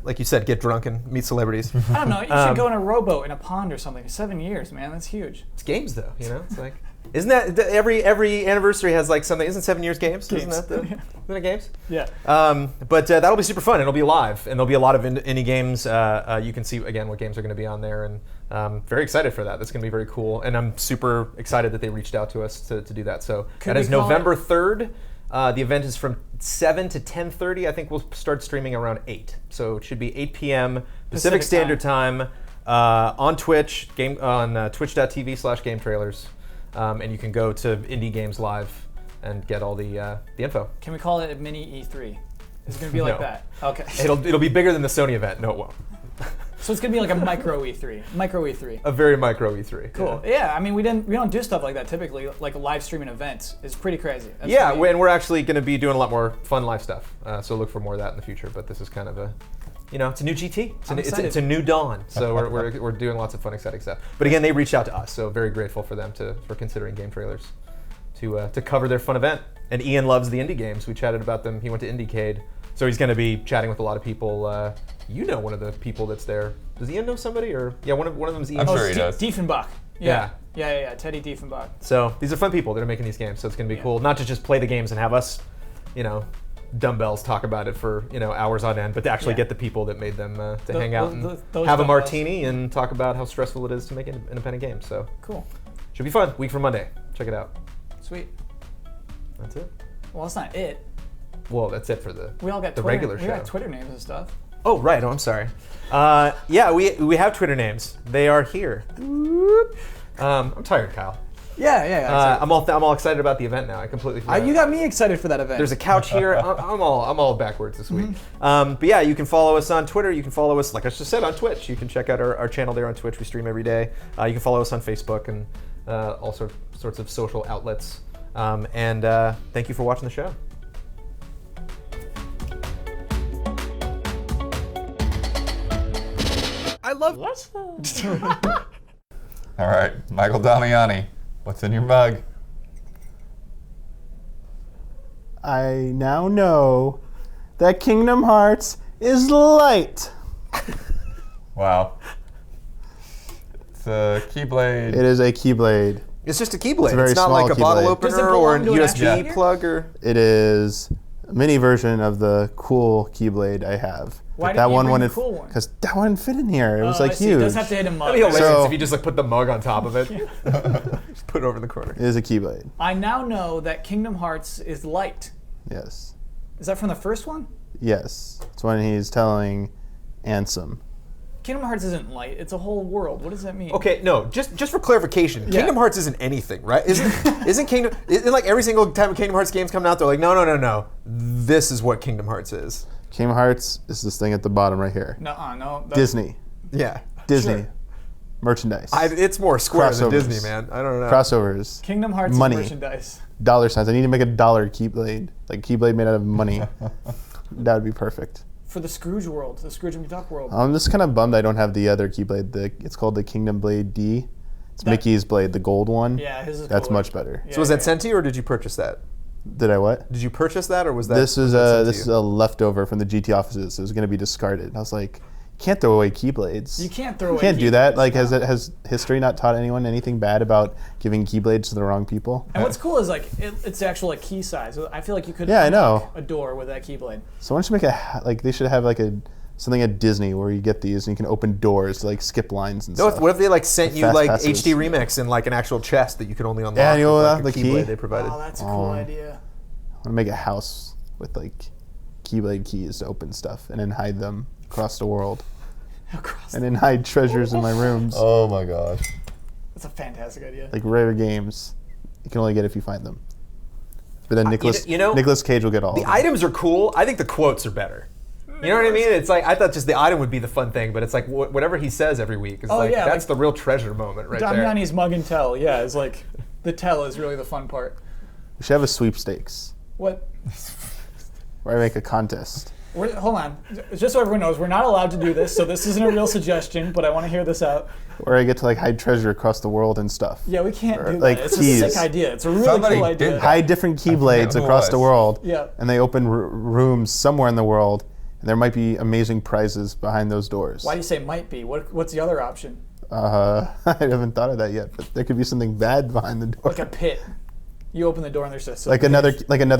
[SPEAKER 2] like you said, get drunk and meet celebrities.
[SPEAKER 1] I don't know. You should go in a rowboat in a pond or something. 7 years, man. That's huge.
[SPEAKER 2] It's games, though. It's like, isn't that every anniversary has like something? Isn't 7 years games? Isn't that isn't it games?
[SPEAKER 1] Yeah.
[SPEAKER 2] But that'll be super fun. It'll be live, and there'll be a lot of indie games. You can see again what games are going to be on there, and very excited for that. That's going to be very cool, and I'm super excited that they reached out to us to do that. So that is November 3rd. The event is from 7 to 10:30. I think we'll start streaming around 8. So it should be 8 p.m. Pacific Standard Time on Twitch, on twitch.tv/GameTrailers. And you can go to Indie Games Live and get all the info.
[SPEAKER 1] Can we call it a mini E3? It's going to be like that. Okay.
[SPEAKER 2] It'll be bigger than the Sony event. No, it won't.
[SPEAKER 1] So it's going to be like a micro E3. Micro E3.
[SPEAKER 2] A very micro E3.
[SPEAKER 1] Cool. Yeah, I mean, we don't do stuff like that typically. Like live streaming events is pretty crazy. That's
[SPEAKER 2] and we're actually going to be doing a lot more fun live stuff. So look for more of that in the future. But this is kind of a, it's a new GT. It's a new dawn. So we're doing lots of fun, exciting stuff. But again, they reached out to us, so very grateful for them for considering GameTrailers to cover their fun event. And Ian loves the indie games. We chatted about them. He went to IndieCade. So he's going to be chatting with a lot of people. One of the people that's there. Does Ian know somebody? Or one of them is Ian.
[SPEAKER 3] I'm sure he does.
[SPEAKER 1] Diefenbach.
[SPEAKER 2] Yeah.
[SPEAKER 1] Teddy Diefenbach.
[SPEAKER 2] So these are fun people that are making these games. So it's going to be cool, not to just play the games and have us, dumbbells talk about it for hours on end, but to actually get the people that made them to hang out and have a martini and talk about how stressful it is to make an independent game. So
[SPEAKER 1] cool.
[SPEAKER 2] Should be fun. Week from Monday. Check it out.
[SPEAKER 1] Sweet.
[SPEAKER 2] That's it.
[SPEAKER 1] Well, that's not it.
[SPEAKER 2] Well, that's it for the
[SPEAKER 1] we all got
[SPEAKER 2] the
[SPEAKER 1] Twitter,
[SPEAKER 2] regular show.
[SPEAKER 1] We got Twitter names and stuff.
[SPEAKER 2] Oh, right. Oh, I'm sorry. We have Twitter names. They are here. I'm tired, Kyle.
[SPEAKER 1] Yeah.
[SPEAKER 2] I'm all excited about the event now. I completely forgot.
[SPEAKER 1] You got me excited for that event.
[SPEAKER 2] There's a couch here. I'm all backwards this week. But yeah, you can follow us on Twitter. You can follow us, like I just said, on Twitch. You can check out our channel there on Twitch. We stream every day. You can follow us on Facebook and all sorts of social outlets. And thank you for watching the show. I love.
[SPEAKER 3] All right, Michael Damiani, what's in your mug?
[SPEAKER 4] I now know that Kingdom Hearts is light.
[SPEAKER 3] Wow. It's a Keyblade.
[SPEAKER 4] It is a Keyblade.
[SPEAKER 2] It's just a Keyblade.
[SPEAKER 4] It's a very
[SPEAKER 2] It's not
[SPEAKER 4] small
[SPEAKER 2] like a bottle
[SPEAKER 4] Keyblade.
[SPEAKER 1] Does it
[SPEAKER 2] opener or a
[SPEAKER 1] belong to an
[SPEAKER 2] USB
[SPEAKER 1] action
[SPEAKER 2] plug or.
[SPEAKER 4] It is a mini version of the cool Keyblade I have.
[SPEAKER 1] Why
[SPEAKER 4] that
[SPEAKER 1] didn't you
[SPEAKER 4] one
[SPEAKER 1] bring
[SPEAKER 4] wanted
[SPEAKER 1] the cool one?
[SPEAKER 4] because that one didn't fit in here. It was
[SPEAKER 1] I
[SPEAKER 4] like
[SPEAKER 1] see.
[SPEAKER 4] huge.
[SPEAKER 1] It does have to hit a mug.
[SPEAKER 2] That'd be hilarious
[SPEAKER 4] So-
[SPEAKER 2] if you just like put the mug on top of it. Just put it over in the corner.
[SPEAKER 4] It is a Keyblade.
[SPEAKER 1] I now know that Kingdom Hearts is light.
[SPEAKER 4] Yes.
[SPEAKER 1] Is that from the first one?
[SPEAKER 4] Yes. It's when he's telling Ansem.
[SPEAKER 1] Kingdom Hearts isn't light. It's a whole world. What does that mean?
[SPEAKER 2] Okay, no, just for clarification, Kingdom Hearts isn't anything, right? Isn't like every single time Kingdom Hearts games come out, they're like, no. This is what Kingdom Hearts is.
[SPEAKER 4] Kingdom Hearts is this thing at the bottom right here.
[SPEAKER 1] No.
[SPEAKER 4] Disney.
[SPEAKER 2] Yeah.
[SPEAKER 4] Disney.
[SPEAKER 1] Sure.
[SPEAKER 4] Merchandise.
[SPEAKER 2] It's more Square than
[SPEAKER 4] Crossovers.
[SPEAKER 2] Disney, man. I don't know.
[SPEAKER 4] Crossovers.
[SPEAKER 1] Kingdom Hearts
[SPEAKER 4] Money.
[SPEAKER 1] merchandise.
[SPEAKER 4] Dollar signs. I need to make a dollar Keyblade. Like Keyblade made out of money. That would be perfect.
[SPEAKER 1] For the Scrooge world, the Scrooge McDuck world.
[SPEAKER 4] I'm just kind of bummed I don't have the other Keyblade. It's called the Kingdom Blade D. It's Mickey's blade, the gold one.
[SPEAKER 1] Yeah, his is
[SPEAKER 4] That's
[SPEAKER 1] cooler.
[SPEAKER 4] much better.
[SPEAKER 1] Yeah,
[SPEAKER 2] So was that sent to you, or did you purchase that?
[SPEAKER 4] Did I what?
[SPEAKER 2] Did you purchase that, or was that?
[SPEAKER 4] This is
[SPEAKER 2] sent to
[SPEAKER 4] this is
[SPEAKER 2] you?
[SPEAKER 4] a leftover from the GT offices. It was going to be discarded. And I was like, you can't throw away Keyblades.
[SPEAKER 1] You can't throw away
[SPEAKER 4] You can't do
[SPEAKER 1] Keyblades,
[SPEAKER 4] that. Like,
[SPEAKER 1] no.
[SPEAKER 4] has history not taught anyone anything bad about giving Keyblades to the wrong people?
[SPEAKER 1] And what's cool is like it's actual like key size. I feel like you could
[SPEAKER 4] Yeah, I
[SPEAKER 1] unlock
[SPEAKER 4] know.
[SPEAKER 1] a door with that Keyblade.
[SPEAKER 4] Someone should make they should have like something at Disney where you get these and you can open doors to like skip lines and
[SPEAKER 2] No,
[SPEAKER 4] stuff.
[SPEAKER 2] what if they like sent
[SPEAKER 4] Like
[SPEAKER 2] you
[SPEAKER 4] fast
[SPEAKER 2] like
[SPEAKER 4] passes.
[SPEAKER 2] HD remix in like an actual chest that you could only unlock?
[SPEAKER 4] Yeah, you know
[SPEAKER 2] with,
[SPEAKER 4] what,
[SPEAKER 2] like,
[SPEAKER 4] the
[SPEAKER 2] a
[SPEAKER 4] key?
[SPEAKER 2] Keyblade they provided.
[SPEAKER 1] Oh, that's a cool idea.
[SPEAKER 4] I want to make a house with like Keyblade keys to open stuff and then hide them across the world. And then hide treasures in my rooms.
[SPEAKER 3] Oh my gosh.
[SPEAKER 1] That's a fantastic idea.
[SPEAKER 4] Like rare games, you can only get if you find them. But then Nicholas Cage will get all
[SPEAKER 2] The
[SPEAKER 4] of them.
[SPEAKER 2] items are cool. I think the quotes are better. You know what I mean? It's like I thought just the item would be the fun thing, but it's like whatever he says every week is that's
[SPEAKER 1] like
[SPEAKER 2] the real treasure moment right there.
[SPEAKER 1] Damiani's mug and tell. Yeah, it's like the tell is really the fun part.
[SPEAKER 4] We should have a sweepstakes
[SPEAKER 1] What?
[SPEAKER 4] where I make a contest.
[SPEAKER 1] Hold on. Just so everyone knows, we're not allowed to do this, so this isn't a real suggestion, but I want to hear this out.
[SPEAKER 4] Where I get to like hide treasure across the world and stuff.
[SPEAKER 1] Yeah, we can't do
[SPEAKER 4] like
[SPEAKER 1] that. It's
[SPEAKER 4] keys.
[SPEAKER 1] a sick idea. It's a really
[SPEAKER 3] Somebody
[SPEAKER 1] cool
[SPEAKER 3] did
[SPEAKER 1] idea.
[SPEAKER 3] that.
[SPEAKER 4] Hide different
[SPEAKER 3] forget
[SPEAKER 4] Keyblades
[SPEAKER 3] who it
[SPEAKER 4] across the
[SPEAKER 3] was.
[SPEAKER 4] world.
[SPEAKER 1] Yeah.
[SPEAKER 4] And they open rooms somewhere in the world, and there might be amazing prizes behind those doors.
[SPEAKER 1] Why do you say might be? What's the other option?
[SPEAKER 4] I haven't thought of that yet, but there could be something bad behind the door.
[SPEAKER 1] Like a pit. You open the door and there's just
[SPEAKER 4] Like another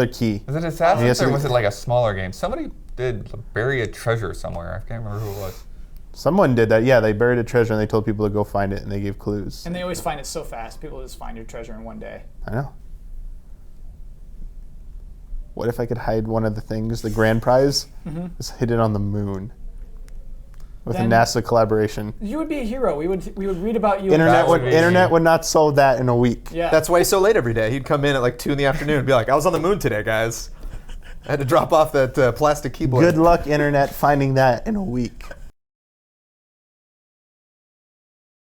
[SPEAKER 4] key.
[SPEAKER 3] Was it Assassin's
[SPEAKER 4] Yes,
[SPEAKER 3] or
[SPEAKER 4] it-
[SPEAKER 3] was it like a smaller game? Somebody did bury a treasure somewhere. I can't remember who it was.
[SPEAKER 4] Someone did that. Yeah, they buried a treasure and they told people to go find it, and they gave clues.
[SPEAKER 1] And they always find it so fast. People just find your treasure in one day.
[SPEAKER 4] I know. What if I could hide one of the things, the grand prize, just hid it on the moon, with
[SPEAKER 1] Then-
[SPEAKER 4] a NASA collaboration?
[SPEAKER 1] You would be a hero. We would read about you.
[SPEAKER 4] Internet
[SPEAKER 3] would
[SPEAKER 4] would
[SPEAKER 3] be-
[SPEAKER 4] internet would not solve that in a week.
[SPEAKER 1] Yeah.
[SPEAKER 2] That's why he's so late every day. He'd come in at like 2 in the afternoon and be like, I was on the moon today, guys. I had to drop off that plastic keyboard.
[SPEAKER 4] Good luck, internet, finding that in a week.